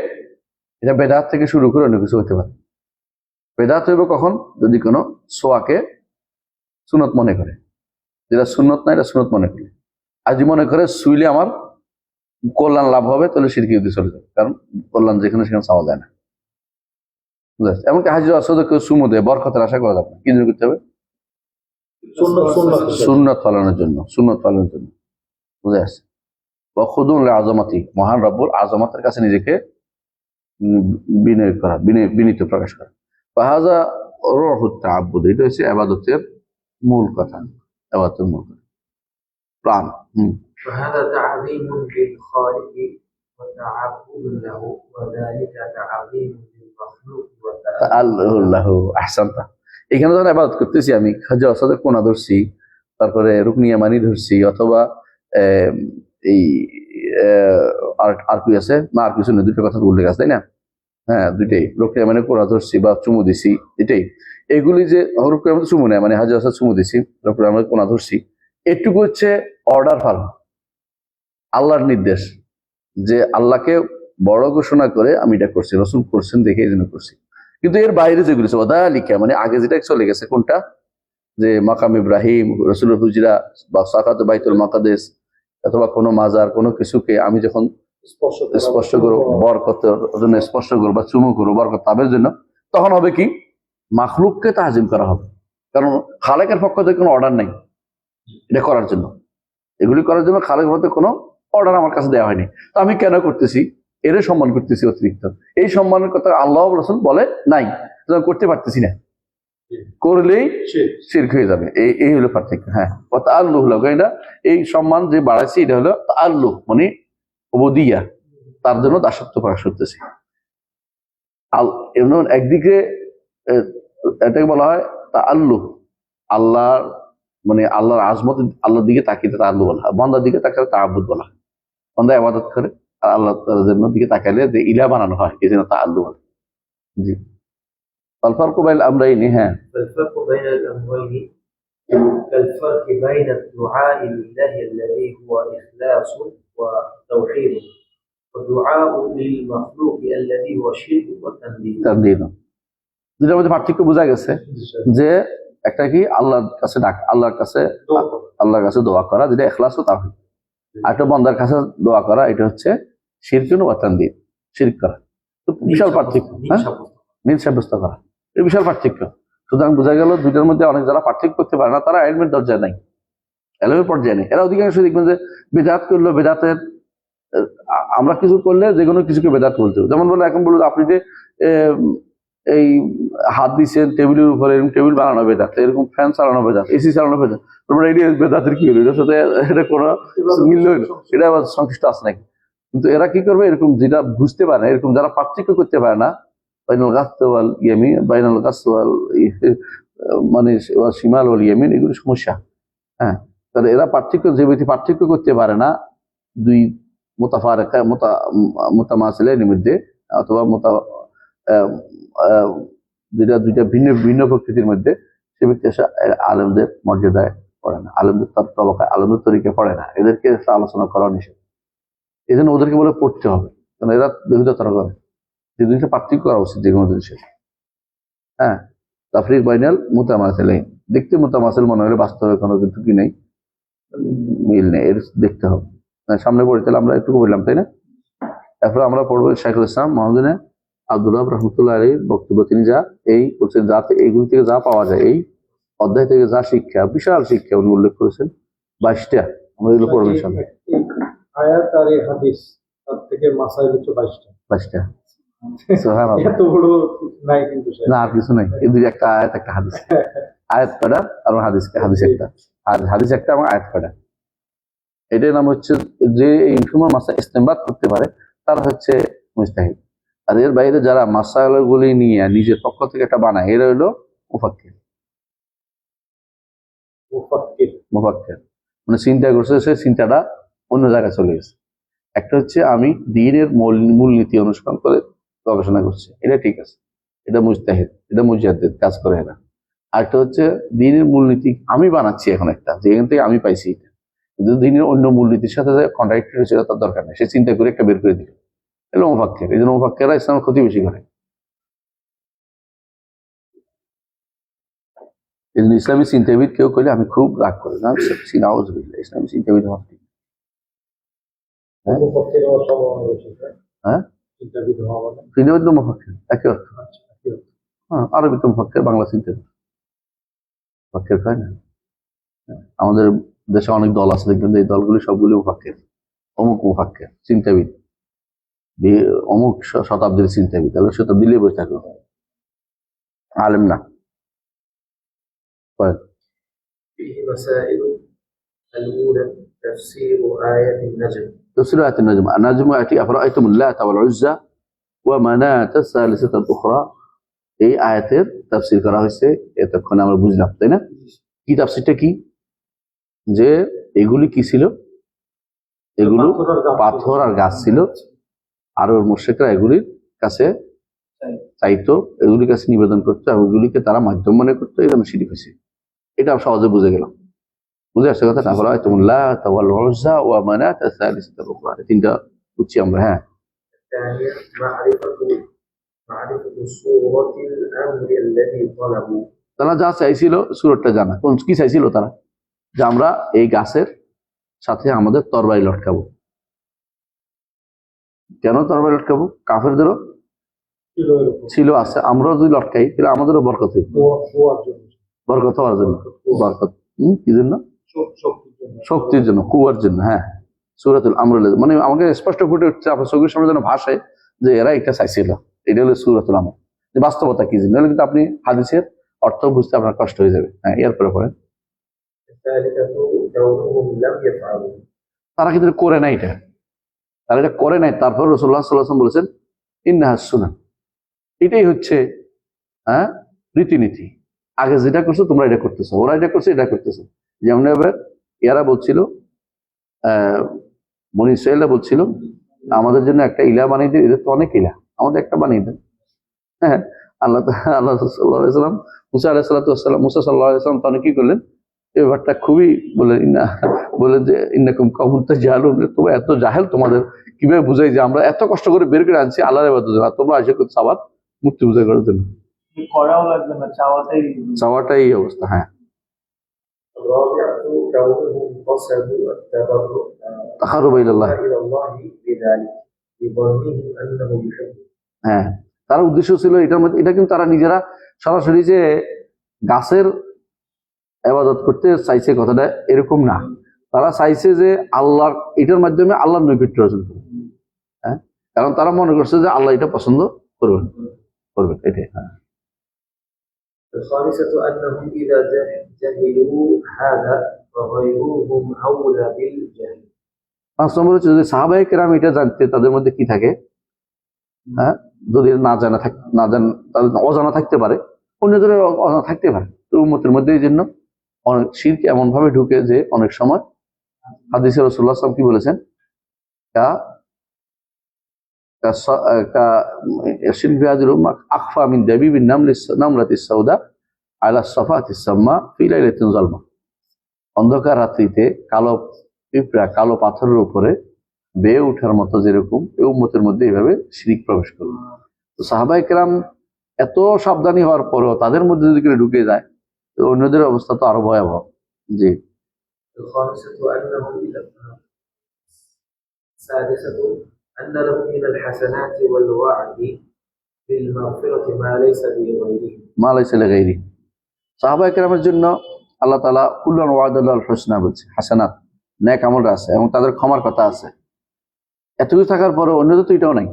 এটা বেদাত থেকে শুরু করে অন্য কিছু হতে পারে। বেদাত হইব কখন? যদি কোনো সোয়াকে সুন্নত মনে করে, যেটা সুন্নত না এটা সুন্নত মনে করে। আর যদি মনে করে শুইলে আমার কল্যাণ লাভ হবে, তাহলে শিরকি উদ্দেশ্য চলে যাবে, কারণ কল্যাণ যেখানে সেখানে চাওয়া যায় না। বুঝতে পারছি? এমনকি হাজির আসলে কেউ সুমো দেয়, বরকতের আশা করা যাবে না, কি জন্য করতে হবে? সুন্নত পালনের জন্য, সুন্নত পালনের জন্য। বুঝে আসছে? বা খুদুন আজমাতি, মহান রব্বুল আজমাতের কাছে নিজেকে বিনয় করা, বিনীত প্রকাশ করা। ফাহাজা রুহুত তাআব্বুদ, এটা হচ্ছে ইবাদতের মূল কথা, ইবাদতের মূল কথা, প্রাণ। وهذا تعظيم للخالق وتعبد له وذلك تعظيم للمخلوق আল্লাহ আহসানতা। এখানে যখন ইবাদত করতেছি আমি, হাজর আসাদের কোনা ধরছি, তারপরে রুকনি ইয়ামানি ধরছি, অথবা এই আর কি আছে না, আর কিছু নেই, দুটো কথা উল্লেখ আছে, তাই না? হ্যাঁ, দুইটাই, রুকনি ইয়ামানি কোনা ধরছি বা চুমু দিছি, এটাই। এগুলি যে রুকনি ইয়ামানি চুমু নেয়, মানে হাজর আসাদ চুমু দিছি, রুকনি ইয়ামানি কোনা ধরছি, এটুকু হচ্ছে অর্ডার ফার্ম, আল্লাহর নির্দেশ, যে আল্লাহকে বড় ঘোষণা করে আমি এটা করছি, রসুল করছেন দেখে এই জন্য করছি। কিন্তু এর বাইরে যেগুলো লিখা, মানে আগে যেটা চলে গেছে, কোনটা, যে মাকাম ইব্রাহিম, রসুলের হুজরা বা সাকাত বাইতুল মাকাদেস, অথবা কোনো মাজার, কোনো কিছুকে আমি যখন স্পর্শ করবো বরকতের জন্য, স্পর্শ করবো বা চুমু করবো বরকত তাবের জন্য, তখন হবে কি মাখলুককে তাজিম করা হবে, কারণ খালেকের পক্ষ থেকে কোনো অর্ডার নাই এটা করার জন্য। এগুলি করার জন্য খালেক বলতে কোনো অর্ডার আমার কাছে দেওয়া হয়নি, তো আমি কেন করতেছি? এর সম্মান করতেছি অতিরিক্ত। এই সম্মানের কথা আল্লাহ রাসূল বলে নাই, করতে পারতেছি না, করলেই শিরক হয়ে যাবে। এই হলো পার্থক্য। হ্যাঁ, তাআল্লুহ লাহু, এটা এই সম্মান যে বাড়াইছি এটা হলো তাআল্লুহ, মানে উবুদিয়া, তার জন্য দাসত্ব প্রকাশ করতেছি। একদিকে এটাকে বলা হয় তাআল্লুহ, আল্লাহ মানে আল্লাহর আজমত, আল্লাহর দিকে তাকিয়ে তাআল্লুহ বলা হয়। বান্দার দিকে তাকালে তাআব্বুদ বলা হয়, বান্দা ইবাদত করে আর আল্লাহ তাআলার দিকে তাকালে যে ইলাহ বানানো হয়, এই জন্য তাআল্লুহ বলা। জি, الفرق بين الأمرين. ها، فالفرق بين الأمرين كالفرق بين الدعاء لله الذي هو إخلاص وتوحيد والدعاء للمخلوق الذي هو شرك وتنديد. দুটার মধ্যে পার্থক্য বোঝা গেছে, যে একটা কি আল্লাহর কাছে ডাক, আল্লাহর কাছে দোয়া করা, যেটা ইখলাস ও তাওহীদ। আর একটা বান্দার কাছে দোয়া করা, এটা হচ্ছে শিরকুন ওয়া তানদীদ, শিরক করা। তো বিশাল পার্থক্য, নিজ সাব্যস্ত করা, এই বিশাল পার্থক্য। সুতরাং বোঝা গেল দুইটার মধ্যে অনেক যারা পার্থক্য করতে পারে না, তারা ইলমের দরজা নাই, ইলমের পর্যায়ে নেই। এরা অধিকাংশ দেখবেন যে বেদাত করলো, বেদাতের আমরা কিছু করলে যে কোনো কিছুকে বেদাত বলতে হবে। যেমন বলে এখন বলুন আপনি যে এই হাত দিচ্ছেন টেবিলের উপরে, এরকম টেবিল বানানো বেদাত, এরকম ফ্যান চালানো বেদাত, এসি চালানো বেদাত, তারপরে এই বেদাতের কি হলো, এটার সাথে এটা কোনো মিলল হইলো, এটা আবার সংশ্লিষ্ট আছে নাকি? কিন্তু এরা কি করবে, এরকম যেটা বুঝতে পারে না, এরকম যারা পার্থক্য করতে পারে না, বাইনাল গাছ ওয়াল ইয়ামিন, বাইনাল গাছ ওয়াল মানে শিমাল ওয়াল ইয়ামিন, এগুলো সমস্যা। হ্যাঁ, তাহলে এরা পার্থক্য, যে ব্যক্তি পার্থক্য করতে পারে না দুই মুতাফারিকা মুতামাসিলের মধ্যে, অথবা দুইটা ভিন্ন ভিন্ন প্রকৃতির মধ্যে, সে ব্যক্তি আলেমদের মর্যাদায় পড়ে না, আলেমদের তবকায়, আলেমদের তরিকে পড়ে না, এদেরকে আলোচনা করা নিষেধ। এই জন্য ওদেরকে বলে পড়তে হবে, কারণ এরা বিরোধিতা করে। যে দুইটা পার্থক্য করা উচিত যে কোনো জিনিসের। হ্যাঁ, তাফরিক বাইনাল মুতামাসিলাইন, দেখতে মুতামাসিল মনে হলে বাস্তবে কোনো কিন্তু কি নেই, মিল নেই, এর দেখতে হবে। সামনে পড়ে তাহলে আমরা একটু বললাম, তাই না? তারপরে আমরা পড়বো শাইখুল ইসলাম মোহাম্মদ আব্দুল্লাহ রহমতুল্লাহ আলীর বক্তব্য। তিনি যা এই বলছেন, যাতে এইগুলি থেকে যা পাওয়া যায়, এই অধ্যায় থেকে যা শিক্ষা, বিশাল শিক্ষা উনি উল্লেখ করেছেন 22টা। আমরা এগুলো পড়বো সামনে। আয়াত আর এই হাদিস, তার থেকে মাসাইল হচ্ছে 22টা। 22টা, সুবহানাল্লাহ। এত বড় নাই কিন্তু না, আর কিছু নাই, এই দুই একটা আয়াত একটা হাদিস। আয়াত কয়টা আর হাদিস একটা, আর হাদিস একটা এবং আয়াত কয়টা। এটার নাম হচ্ছে, যে এই সময় মাসাইল ইস্তেমবাদ করতে পারে তারা হচ্ছে মুজতাহিদ। আর এর বাইরে যারা মাসাইল গুলি নিয়ে নিজের পক্ষ থেকে একটা বানায়, এরা হলো মুফাক্কির। মুফাক্কির মানে চিন্তা করছে, সে চিন্তাটা অন্য জায়গায় চলে গেছে। একটা হচ্ছে আমি দ্বীনের মূলনীতি অনুসরণ করে গবেষণা করছি, এটা ঠিক আছে, এটা মুজতাহিদ, এটা মুজাদ্দিদ, কাজ করে এরা। আরেকটা হচ্ছে দ্বীনের মূলনীতি আমি বানাচ্ছি এখন একটা, যেখান থেকে আমি পাইছি এটা, কিন্তু দ্বীনের অন্য মূলনীতির সাথে কন্ট্রাডিক্টরি হচ্ছে, তার দরকার নেই, সে চিন্তা করে একটা বের করে দিল, এগুলো মুফাক্কির। এই জন্য মুফাক্কিররা ইসলামের ক্ষতি বেশি করে। এই জন্য ইসলামী চিন্তাবিদ কেউ করলে আমি খুব রাগ করি না, ইসলামী চিন্তাবিদ হওয়া ঠিক। হ্যাঁ, চিন্তাবিদ তো মুফাক্কির, একই অর্থ। হ্যাঁ, আরবি তো মুফাক্কির, বাংলা চিন্তাবিদ মুফাক্কির, তাই না? আমাদের দেশে অনেক দল আছে, দেখবেন এই দলগুলি সবগুলি মুফাক্কির, অমুক মুফাক্কির, চিন্তাবিদ, অমুক শতাব্দীর চিন্তাবিদ, তাহলে শতাব্দী দিলে বসে থাকবে, আলেম না। فيه مسائل. الأولى تفسير آية النجم. تفسير آية النجم. النجم يأتي أفرأيتم اللات والعزى ومناة الثالثة الأخرى। এই আয়াতের তাফসীর করা হয়েছে, এতক্ষণ আমরা বুঝলাম, তাই না? কি তাফসীরটা কি? যে এগুলি কি ছিল? এগুলো পাথর আর গাছ ছিল, আর ওর মুশরিকরা এগুলির কাছে চাইতো, এগুলির কাছে নিবেদন করতো, এগুলিকে তারা মাধ্যম মনে করতো, এই জন্য শিরক হয়েছে। এটা সহজে বুঝে গেলাম, বুঝে আসছে কথা? তারপরে তিনটা বুঝছি আমরা। হ্যাঁ, الثانية معرفة صورة الأمر الذي طلبوا. তারা যা চাইছিল সুরতটা জানা। কোন কি চাইছিল তারা? যে আমরা এই গাছের সাথে আমাদের তরবারি লটকাবো। কেন তরবারি লটকাবো? কাফেরদেরও ছিল, আছে, আমরাও যদি লটকাই তাহলে আমাদেরও বরকত হইবে, বরকত হওয়ার জন্য। বরকত কি জন্য? শক্তির জন্য, কুয়ার জন্য। হ্যাঁ, সূরাতুল আমর, মানে আমাকে স্পষ্ট ফুটে উঠছে আপনার চোখের সামনে যেন ভাষায় যে এরা এটা চাইছিল। এটা হলো সূরাতুল আমর, যে বাস্তবতা কি জন্য। কিন্তু আপনি হাদিসের অর্থ বুঝতে আপনার কষ্ট হয়ে যাবে। হ্যাঁ, এরপরে পড়েন। তারা কিন্তু করে নাই, এটা তারা এটা করে নাই। তারপর রাসূলুল্লাহ সাল্লাল্লাহু আলাইহি ওয়াসাল্লাম বলেছেন ইন্নাহাস সুনান, এটাই হচ্ছে হ্যাঁ রীতিনীতি। আগে যেটা করছো তোমরা এটা করতেছো, ওরা এটা করছে, এটা করতেছো। যেমন এবার এরা বলছিল, বনী ইসরাঈলরা বলছিল আমাদের জন্য একটা ইলা বানিয়ে দিন, এদের তো অনেক ইলা, আমাদের একটা বানিয়ে দেন। হ্যাঁ, আল্লাহ সাল্লাল্লাহু আলাইহি ওয়াসাল্লাম মুসা আলাইহিস সালাম, মুসা সাল্লাল্লাহু আলাইহি ওয়াসাল্লাম তখন কি করলেন? এই ব্যাপারটা খুবই বললেন যে ইন্নাকুম কাউমুন তাজহালুন, তোমরা এত জাহেল, তোমাদের কিভাবে বুঝাই যে আমরা এত কষ্ট করে বের করে আনছি আল্লাহর ইবাদতের জন্য, তোমরা এসে করছো আবার মূর্তি পূজা করার জন্য। করাও লাগবে না, চাওয়াটাই এই অবস্থা। হ্যাঁ, الرابعة كونهم قصدوا التبرؤ তাকাররুব ইলাল্লাহ, إلى الله بذلك لظنهم أنه يحبه. হ্যাঁ, তার উদ্দেশ্য ছিল এটার মধ্যে, এটা কিন্তু তারা নিজেরা সরাসরি যে গাছের ইবাদত করতে চাইছে কথাটা এরকম না। তারা চাইছে যে আল্লাহ, এটার মাধ্যমে আল্লাহর নৈকট্য অর্জন করবে। হ্যাঁ, কারণ তারা মনে করছে যে আল্লাহ এটা পছন্দ করবেন, এটাই। হ্যাঁ, الخامسة أنهم إذا جهلوا هذا فغيرهم أولى بالجهل. 5 নম্বর হচ্ছে যদি সাহাবায়ে কেরাম এটা জানতে, তাদের মধ্যে কি থাকে, হ্যাঁ, যদি না অজানা থাকতে পারে, অন্যদের অজানা থাকতে পারে। তো উম্মতের মধ্যে এই জন্য অনেক শিরক এমন ভাবে ঢুকে যে অনেক সময় হাদিসে রাসূলুল্লাহ সাল্লাল্লাহু আলাইহি ওয়াসাল্লাম কি বলেছেন, শিরক বিহাদিল উম্মাহ আখফা মিন দাবিবিন নামলাতিস সাউদা আলা সাফাতিস সাম্মা ফি লাইলাতিন যালমা। অন্ধকার রাত্রিতে কালো পিঁপড়া কালো পাথরের উপরে বেয়ে ওঠার মতো যেরকম এই উম্মতের মধ্যে এইভাবে শিরক প্রবেশ করবে। তো সাহাবায়ে কেরাম এত সাবধানী হওয়ার পরেও তাদের মধ্যে যদি কেউ ঢুকে যায় তো অন্যদের অবস্থা তো আরো ভয়াবহ। জি। الخامسة أنهم السادسة أن لهم من الحسنات والوعد بالمغفرة ما ليس لغيرهم মালাই ছেলে গাইরি সাহাবা একরামের জন্য আল্লাহ তাআলা কুল্লান ওয়াদাল হুসনা বলছে, হাসানাত নেক আমল আছে এবং তাদের ক্ষমার কথা আছে। এতটুকু থাকার পরে অন্যদের তো এটাও নাই।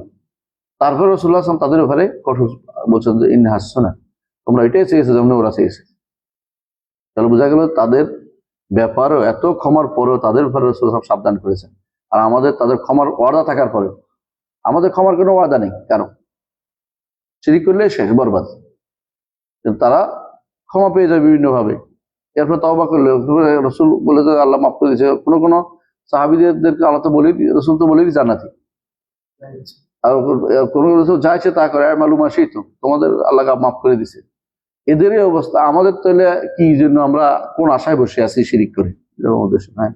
তারপরে রাসূলুল্লাহ সাল্লাল্লাহু আলাইহি ওয়াসাল্লাম তাদের ব্যাপারে কঠোর বলছেন যে ইন হাসানা, তোমরা এটাই চেয়েছো যেমন ওরা চেয়েছে। তাহলে বোঝা গেল তাদের ব্যাপারও এত ক্ষমার পরেও তাদের ব্যাপারে রাসূলুল্লাহ সাল্লাল্লাহু আলাইহি ওয়াসাল্লাম সাবধান করেছেন। আর আমাদের তাদের ক্ষমার ওয়াদা থাকার পরেও আমাদের ক্ষমার কোনো ওয়াদা নেই, কারণ শিরিক করলে শেষ বরবাদ। কিন্তু তারা ক্ষমা পেয়ে যায় বিভিন্ন ভাবে। এরপর তওবা করলে রসুল বলে যে আল্লাহ মাফ করে দিয়েছে। কোনো সাহাবীদেরকে আল্লাহ তো বলেই রসুল তো বলেই জান্নাতি। আর কোনো রসুল যা ইচ্ছে তা করে মালুমা সেই তো তোমাদের আল্লাহ মাফ করে দিছে। এদেরই অবস্থা। আমাদের তাহলে কি জন্য আমরা কোন আশায় বসে আছি শিরিক করে? হ্যাঁ।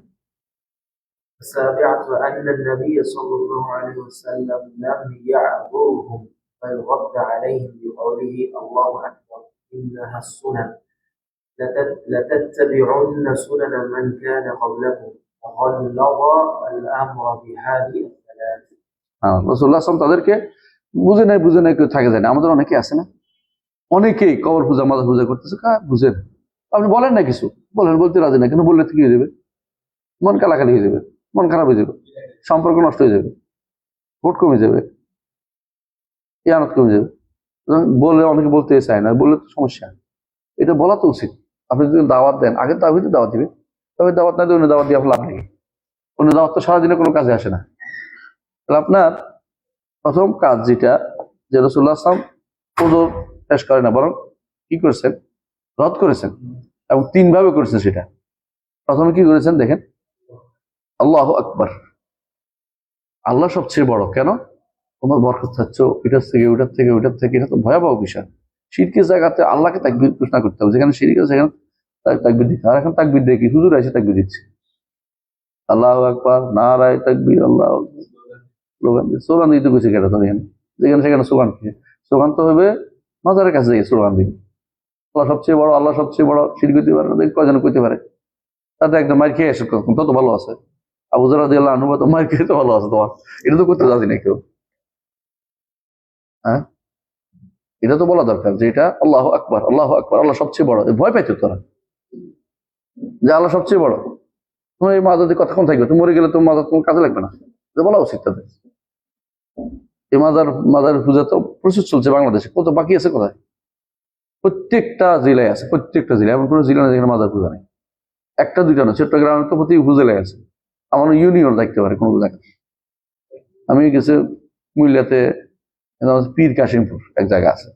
السابعة أن النبي صلى الله عليه وسلم لم يعذرهم بل رد عليهم بقوله الله أكبر إنها السنن لتتبعن سنن من كان قبلكم وغلظ الأمر بهذه الثلاث রাসূলুল্লাহ সাল্লাল্লাহু আলাইহি ওয়াসাল্লাম তাদেরকে বুঝে নাই কেউ থাকে যায় না। আমাদের অনেকে আছে না, অনেকেই কবর পূজা মাজার পূজা করতেছে, বুঝেন আপনি বলেন না কিছু, বলতে রাজি না, কিন্তু বললে কি হয়ে যাবে? মন কালাকালি হয়ে যাবে, মন খারাপ হয়ে যাবে, সম্পর্ক নষ্ট হয়ে যাবে, ভোট কমে যাবে, ইয়ানত কমে যাবে। বলে অনেকে বলতে চায় না, বললে তো সমস্যা। এটা বলা তো উচিত। আপনি যদি দাওয়াত দেন আগে তাহিদে দাওয়াত দিবে, তবে দাওয়াত না দিয়ে অন্য দাওয়াত দিয়ে আপনার লাভ নেই। অন্য দাওয়াত তো সারাদিনে কোনো কাজে আসে না। তাহলে আপনার প্রথম কাজ যেটা, যে রাসূলুল্লাহ সাল্লাল্লাহু আলাইহি ওয়াসাল্লাম ওযর পেশ করে না, বরং কি করেছেন? রদ করেছেন, এবং 3 ভাবে করেছেন সেটা। প্রথমে কি করেছেন দেখেন, আল্লাহু আকবার, আল্লাহ সবচেয়ে বড়। কেন? তোমার বরকত চাচ্ছ এটার থেকে ওটার থেকে ওটার থেকে, এটা তো ভয়াবহ বিষয়। শিরকের জায়গাতে আল্লাহকে তাকবীর ঘোষণা করতে হবে। যেখানে শিরক আছে সেখানে তাকবীর দিতে। আর এখন তাকবীর দিয়ে কি হুজুর এসে তাকবীর দিচ্ছে, আল্লাহু আকবার, নারায়ে তাকবীর, আল্লাহু স্লোগান দিয়ে। স্লোগান দিতে গেছে কেন? তো যেখানে সেখানে স্লোগান কি? স্লোগান তো হবে মাজারের কাছে যাই স্লোগান দিবে, আল্লাহ সবচেয়ে বড়, আল্লাহ সবচেয়ে বড়। শিরক হইতে পারে না, কয়জন কইতে পারে? তাতে একদম মার খেয়ে এসে তত ভালো আছে। আবু যর রাদিয়াল্লাহু আনহু তো মার খেয়ে তো ভালো আছে। তোমার এটা তো করতে যাচ্ছি না কেউ। হ্যাঁ, এটা তো বলা দরকার যে এটা আল্লাহু আকবার, আল্লাহু আকবার, আল্লাহ সবচেয়ে বড়। ভয় পাইতো তোরা যে আল্লাহ সবচেয়ে বড়। তোমার এই মাজার দিয়ে কতক্ষণ থাকবে? তুমি মরে গেলে তোমার মাজার তোমার কাজে লাগবে না, এটা বলা উচিত তাদের। এই মাজার পূজা তো প্রচুর চলছে বাংলাদেশে। কত বাকি আছে কোথায়? প্রত্যেকটা জেলায় আছে, প্রত্যেকটা জেলায়। এমন কোনো জেলা নেই যেখানে মাজার পূজা নেই। একটা দুইটা না, চট্টগ্রামের তো প্রতি উপজেলায় আছে। আমার ইউনিয়ন দেখতে পারে কোনো জায়গায়। আমি গেছি মুইল্লাতে, পীর কাশিমপুর এক জায়গা আছে।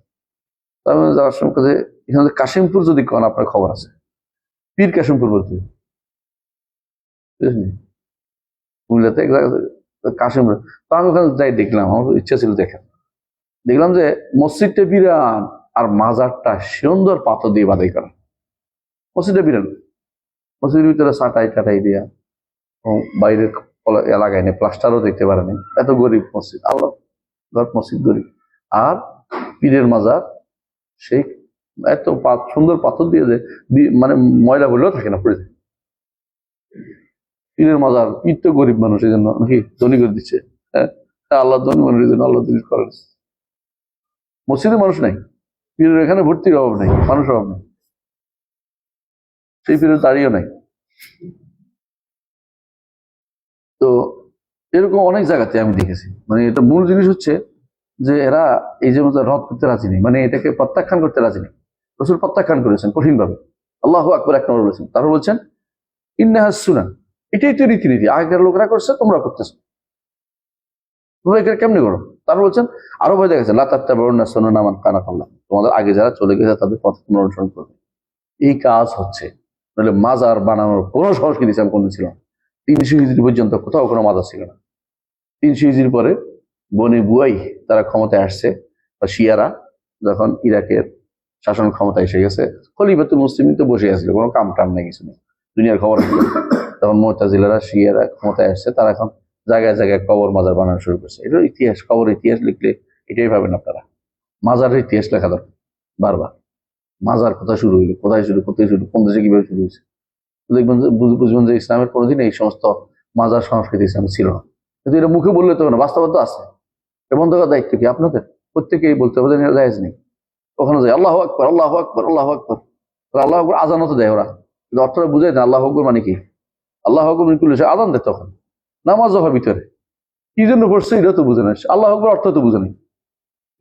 আমি যাওয়ার সময় কাছে এখানে কাশিমপুর যদি কোন আপনার খবর আছে, পীর কাশিমপুর বলতে মুইল্লাতে এক জায়গা কাশিমপুর। তো আমি ওখানে যাই, দেখলাম, আমার ইচ্ছা ছিল দেখলাম যে মসজিদটা বিরান আর মাজারটা সুন্দর পাথর দিয়ে বাধাই করা। মসজিদটা বিরান, মসজিদের ভিতরে টাটাই দিয়া, বাইরের এলাকায় নেই, প্লাস্টারও দেখতে পারেনি। এত গরিব মসজিদ, আল্লাহ মসজিদ গরিব। আর পীরের মাজার সেই এত সুন্দর পাথর দিয়ে যে মানে ময়লা বললেও থাকে না, পড়ে যায়। পীরের মাজার, পীর তো গরিব মানুষ, এই জন্য নাকি ধনী করে দিচ্ছে। হ্যাঁ, আল্লাহ ধনী মানুষ, এই জন্য আল্লাহ ধনী করে। মসজিদে মানুষ নাই, পীরের এখানে ভর্তির অভাব নেই, মানুষ অভাব নেই, সেই পীরের দাঁড়িয়েও নাই। তো এরকম অনেক জায়গাতে আমি দেখেছি। মানে এটা মূল জিনিস হচ্ছে যে এরা এই যে রদ করতে রাজি নেই, মানে এটাকে প্রত্যাখ্যান করতে রাজি নেই। রাসূল প্রত্যাখ্যান করেছেন কঠিন ভাবে। আল্লাহু আকবার এক নম্বর বলেছেন, তারপর বলছেন ইন্নাহাস সুনান, এটাই তো রীতিনীতি, আগেকার লোকরা করছে, তোমরা করতেছো, তোমরা এটা কেমনি করো? তারপর বলছেন আরো ভয় দেখাচ্ছে, লা তাত্তাবিউন্না সুনানা মান কানা ক্বাবলাকুম, তোমাদের আগে যারা চলে গেছে তাদের পথ তোমরা অনুসরণ করবে। এই কাজ হচ্ছে। নাহলে মাজার বানানোর কোনো সংস্কৃতি ইসলাম কোনো ছিল না। 300 হিজরি পর্যন্ত কোথাও কোনো মাজার ছিল না। 300 হিজরির পরে বনি বুয়াই তারা ক্ষমতায় আসছে, বা শিয়ারা যখন ইরাকের শাসন ক্ষমতা এসে গেছে, খলিফাতুল মুসলিমিন তো বসে আসছিল, কোনো কাম টাম নেই, কিছু নেই, দুনিয়ার খবর আছে। তখন মুতাজিলারা শিয়ারা ক্ষমতায় আসছে, তারা এখন জায়গায় জায়গায় কবর মাজার বানানো শুরু করছে। এটা ইতিহাস, কবর ইতিহাস লিখলে এটাই পাবেন আপনারা। মাজারের ইতিহাস লেখা দরকার বারবার। মাজার কোথায় শুরু হইলো, কোথায় শুরু, কোথায় শুরু, কোন দেশে কিভাবে শুরু হয়েছে, দেখবেন যে বুঝবেন যে ইসলামের কোনোদিন এই সমস্ত মাজার সংস্কৃতি ইসলামে ছিল না। কিন্তু এটা মুখে বললে তো না, বাস্তবতা আছে। এটা বন্ধ করার দায়িত্ব কি আপনাদের? প্রত্যেকেই বলতে হবে এটা জায়েজ নেই। ওখানে যায় আল্লাহু আকবার, আল্লাহু আকবার, আল্লাহু আকবার, আল্লাহ আকবর আজানও তো দেয় ওরা, কিন্তু অর্থটা বুঝাই না আল্লাহ আকবর মানে কি। আল্লাহ আকবর বিলকুল আজান দেয় তখন, নামাজও হয় ভিতরে, কি জন্য পড়ছে এটা তো বুঝে না, আল্লাহ আকবর অর্থ তো বুঝে নেই,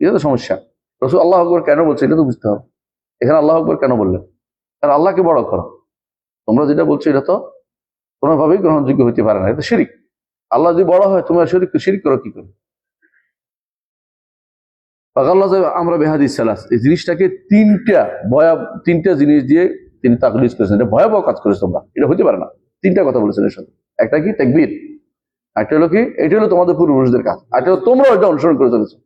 এটা তো সমস্যা। রসুল আল্লাহ আকবর কেন বলছে এটা তো বুঝতে হবে। এখানে আল্লাহ আকবর কেন বললেন? কারণ আল্লাহকে বড় করো, তোমরা যেটা বলছো এটা তো কোনোভাবেই গ্রহণযোগ্য হইতে পারে না, এটা শিরিক। আল্লাহ যদি বড় হয় তোমরা শিরিক করো কি করে? আমরা বেহাদিস সালাস এই জিনিসটাকে তিনটা জিনিস দিয়ে তিনি তাকলিদ করেছেন, এটা ভয়াবহ কাজ করেছে তোমরা, এটা হতে পারে না। তিনটা কথা বলেছেন এর সাথে। একটা কি তাকবীর, একটা হলো কি এটা হলো তোমাদের পূর্বপুরুষদের কাজ, একটা হলো তোমরা এটা অনুসরণ করে চলেছো,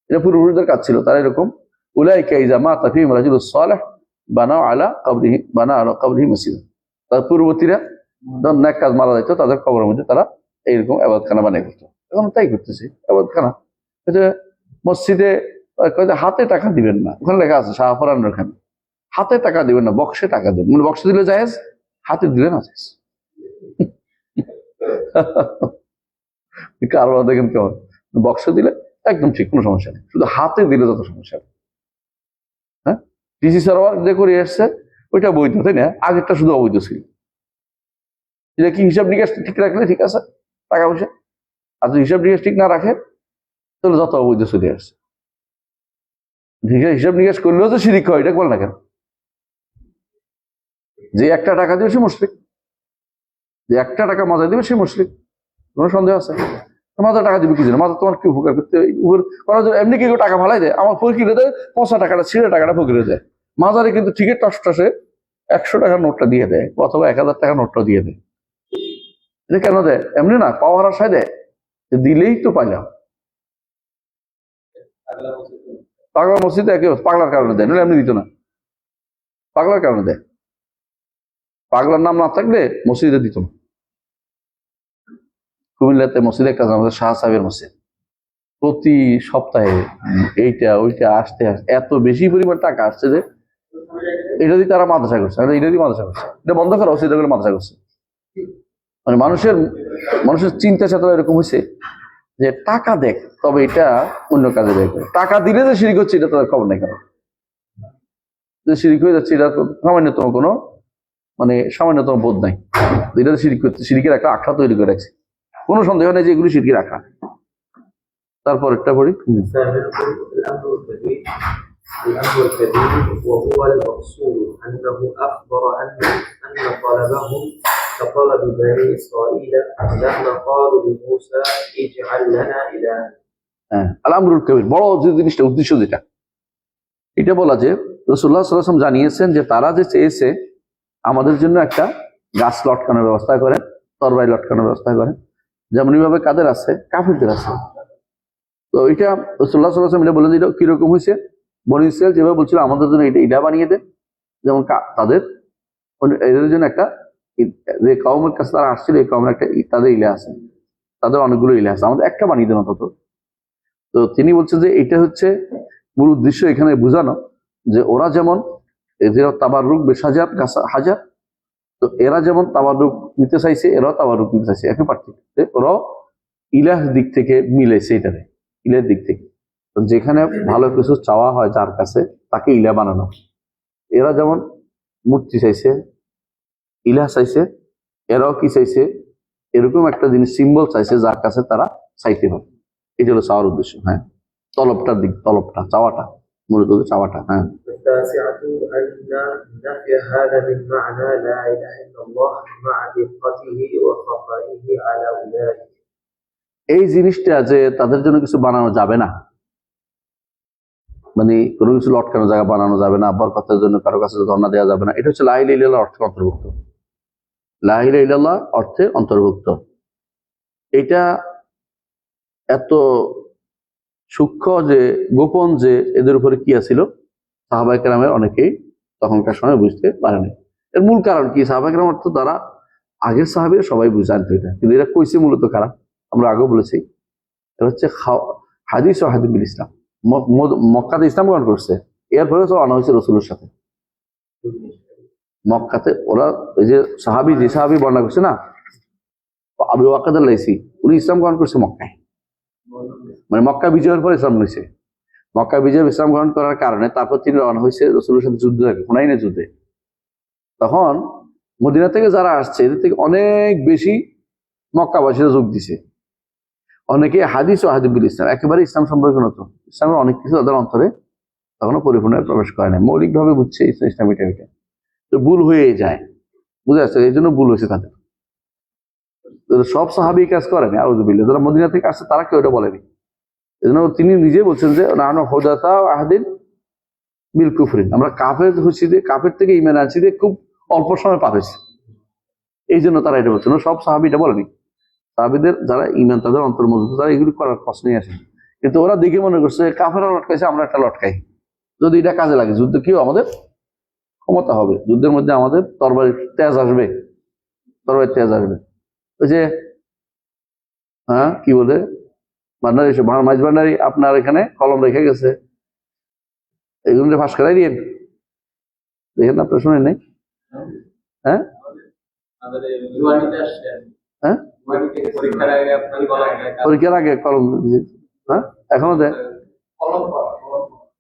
এটা পূর্বপুরুষদের কাজ ছিল। তারা এরকম উলাইকা ইযা মাতা ফীহিম রাজুলুস সালিহ বানাউ আলা কবরিহি মসজিদ, তার পূর্ববর্তীরা যখন নেক কাজ মারা যাইতো তাদের কবরের মধ্যে তারা এইরকম ইবাদতখানা বানিয়ে করতো। এখন তাই করতেছে ইবাদতখানা। মসজিদে হাতে টাকা দিবেন না, ওখানে লেখা আছে শাহফরানের ওখানে, হাতে টাকা দিবেন না, বক্সে টাকা দেবেন। মানে বক্সে দিলে জায়েজ, হাতে দিলে না জায়েজ। কারবার দেখেন কেমন, বক্সে দিলে একদম ঠিক, কোনো সমস্যা নেই, শুধু হাতে দিলে যত সমস্যা। হ্যাঁ, ডিসি সার্ভার যে করে এসছে ওইটা বৈধ, তাই না? আগেরটা শুধু অবৈধ ছিল। এটা কি হিসাব নিকাশ ঠিক রাখলে ঠিক আছে টাকা পয়সা, আর যদি হিসাব নিকাশ ঠিক না রাখে তাহলে যত অবৈধ চলে আসছে। হিসাব নিকাশ করলেও তো শিরিক হয়, এটা বল না কেন? যে একটা টাকা দিবে সে মুশরিক, যে একটা টাকা মজা দিবে সে মুশরিক, কোনো সন্দেহ আছে? মাথা টাকা দিবে কি জন্য? মাথা তোমার কি উপকার করতে এমনি কেউ টাকা ভালাই দেয়, আমার ফকিরে দেয় পচা টাকাটা, ছিঁড়ে টাকাটা ফকিরে দেয়। মাজারে কিন্তু ঠিকই টসটসে 100 টাকার নোটটা দিয়ে দেয়, অথবা 1000 টাকার নোটটা দিয়ে দেয়। এটা কেন দেয়? এমনি না, পাওয়ার আশায় দেয়, দিলেই তো পাইলাম। পাগলা মসজিদে একে পাগলার কারণে দেয়, নাহলে এমনি দিত না। পাগলার কারণে দেয়, পাগলার নাম না থাকলে মসজিদে দিত না। কুমিল্লাতে মসজিদে একটা আমাদের শাহ সাহেবের মসজিদ, প্রতি সপ্তাহে এইটা ওইটা আসতে এত বেশি পরিমাণ টাকা আসছে যে এটা দিয়ে তারা মাদ্রাসা করছে, এটা দিয়ে মাদ্রাসা করছে, এটা বন্ধ করা হচ্ছে, এটা করে মাদ্রাসা করছে। মানে মানুষের চিন্তা চেতনা এরকম হয়েছে যে টাকা দেখ, তবে এটা অন্য কাজে ব্যয় করে। টাকা দিলে যে শিরিক হচ্ছে এটা তাদের খবর নেই, কেন যে শিরিক হয়ে যাচ্ছে এটা সামান্যতম কোনো মানে সামান্যতম বোধ নাই। এটা শিরিক করছে, শিরিকের একটা আখড়া তৈরি করে রাখছে, কোনো সন্দেহ নেই যে এগুলি শিরকির আখড়া। তারপর একটা পড়ি الأمر الكبير وهو المقصود أنه أخبر أن طلبهم كطلب بني إسرائيل لما قالوا لموسى اجعل لنا إلها। আল-আমরুল কবির, বড় যে জিনিসটা, উদ্দেশ্য যেটা, এটা বলা যে রাসূলুল্লাহ সাল্লাল্লাহু আলাইহি ওয়াসাল্লাম জানিয়েছেন যে তারা যে চেয়েছে আমাদের জন্য একটা গাছ লটকানোর ব্যবস্থা করেন, তরবারি লটকানোর ব্যবস্থা করেন, যেমন এইভাবে কাদের আছে, কাফিরদের আছে। তো এটা রাসূলুল্লাহ সাল্লাল্লাহু আলাইহি ওয়াসাল্লাম এটা বলেন যে এটা কিরকম হয়েছে, বনী ইসরাঈল যেভাবে বলছিল আমাদের জন্য এটা বানিয়ে দেন, যেমন এদের জন্য একটা, যে কওমের কাছে তারা আসছিল এই কওমের একটা তাদের ইলা আছে, তাদের অনেকগুলো ইলা আছে, আমাদের একটা বানিয়ে দেন অন্তত। তো তিনি বলছেন যে এটা হচ্ছে মূল উদ্দেশ্য এখানে বোঝানো যে ওরা যেমন এদের তাবাররুক বেশাজার হাজার, তো এরা যেমন তাবাররুক নিতে চাইছে এরাও তাবাররুক নিতে চাইছে, একই পার্থক্য। ওরাও ইলাহ দিক থেকে মিলেছে, এটারে ইলার দিক থেকে। তো যেখানে ভালো কিছু চাওয়া হয় যার কাছে, তাকে ইলা বানানো। এরা যেমন মূর্তি চাইছে, ইলাহ চাইছে, এরাও কি চাইছে, এরকম একটা জিনিস সিম্বল চাইছে যার কাছে তারা চাইতে হয়। এটা হলো চাওয়ার উদ্দেশ্য। হ্যাঁ, তলবটার দিক, তলবটা, চাওয়াটা, মূলত চাওয়াটা। হ্যাঁ, التاسعة أن نفي هذا من معنى لا إله إلا الله مع دقته وخفائه على أولئك। এই জিনিসটা যে তাদের জন্য কিছু বানানো যাবে না, মানে কোনো কিছু লটকানো জায়গা বানানো যাবে না, বরকতের জন্য কারো কাছে ধর্ণা দেওয়া যাবে না, এটা হচ্ছে লা ইলাহা ইল্লাল্লাহ অর্থে অন্তর্ভুক্ত। লা ইলাহা ইল্লাল্লাহ অর্থে অন্তর্ভুক্ত। এটা এত সূক্ষ্ম যে গোপন যে এদের উপরে কি আছিল, সাহাবায়ে কেরামের অনেকেই তখনকার সময় বুঝতে পারেনি। এর মূল কারণ কি? সাহাবায়ে কেরাম অর্থ তারা আগের সাহাবীরা সবাই জানতো এটা, কিন্তু এটা কইছে মূলত কারা, আমরা আগেও বলেছি, এটা হচ্ছে হাদিস ও হাদিবুল ইসলাম। মক্কাতে ইসলাম গ্রহণ করছে, এরপরে তো আনা হয়েছে রসুলের সাথে। মক্কাতে ওরা ওই যে সাহাবি বর্ণনা করছে না, আবু ওয়াক্কাদ আল-লাইসি, উনি ইসলাম গ্রহণ করছে মক্কায়, মানে মক্কা বিজয়ের পর ইসলাম নিয়েছে। মক্কা বিজয় ইসলাম গ্রহণ করার কারণে তারপর তিনি রওনা হয়েছে রসুলের সাথে যুদ্ধ থাকে, হুনাইনের যুদ্ধে। তখন মদিনা থেকে যারা আসছে এদের থেকে অনেক বেশি মক্কাবাসীরা যোগ দিছে। অনেকে হাদিস ও হাদিবুল ইসলাম, একেবারে ইসলাম সম্পর্কে নতুন, ইসলামের অনেক কিছু তাদের অন্তরে তখনও পরিপূর্ণভাবে প্রবেশ করে না, মৌলিকভাবে বুঝছে ইসলাম এটা এটা, তো ভুল হয়ে যায়, বুঝে আসছে, এই জন্য ভুল হয়েছে তাদের। সব সাহাবি কাজ করেনি, আউযুবিল্লাহ, যারা মদিনা থেকে আসছে তারা কেউ এটা বলেনি। এই জন্য তিনি নিজে বলছেন যে নাহনু হুদাসা আহাদিন বিল কুফরিন, আমরা কাফের হচ্ছি যে কাফের থেকে ইমান আনছি যে খুব অল্প সময় পার হয়েছে, এই জন্য তারা এটা বলছেন। সব সাহাবি এটা বলেনি। সাহাবিদের যারা ইমান তাদের অন্তর মজবুত, তারা এগুলি করার প্রশ্নই আসে। কিন্তু ওরা দেখে মনে করছে কাফেরা লটকাইছে, আমরা একটা লটকাই, যদি এটা কাজে লাগে যুদ্ধ কেউ আমাদের ক্ষমতা হবে, যুদ্ধের মধ্যে আমাদের তরবারির তেজ আসবে, তরবারির তেজ আসবে। ওই যে কি বলে ভান্ডারি, মাইজ ভান্ডারি আপনার এখানে কলম রেখে গেছে, এগুলো ফাঁস করাই দিয়েন, দেখেন আপনার শুনেন নাই? হ্যাঁ হ্যাঁ, পরীক্ষার আগে কলম, হ্যাঁ এখনো দেয়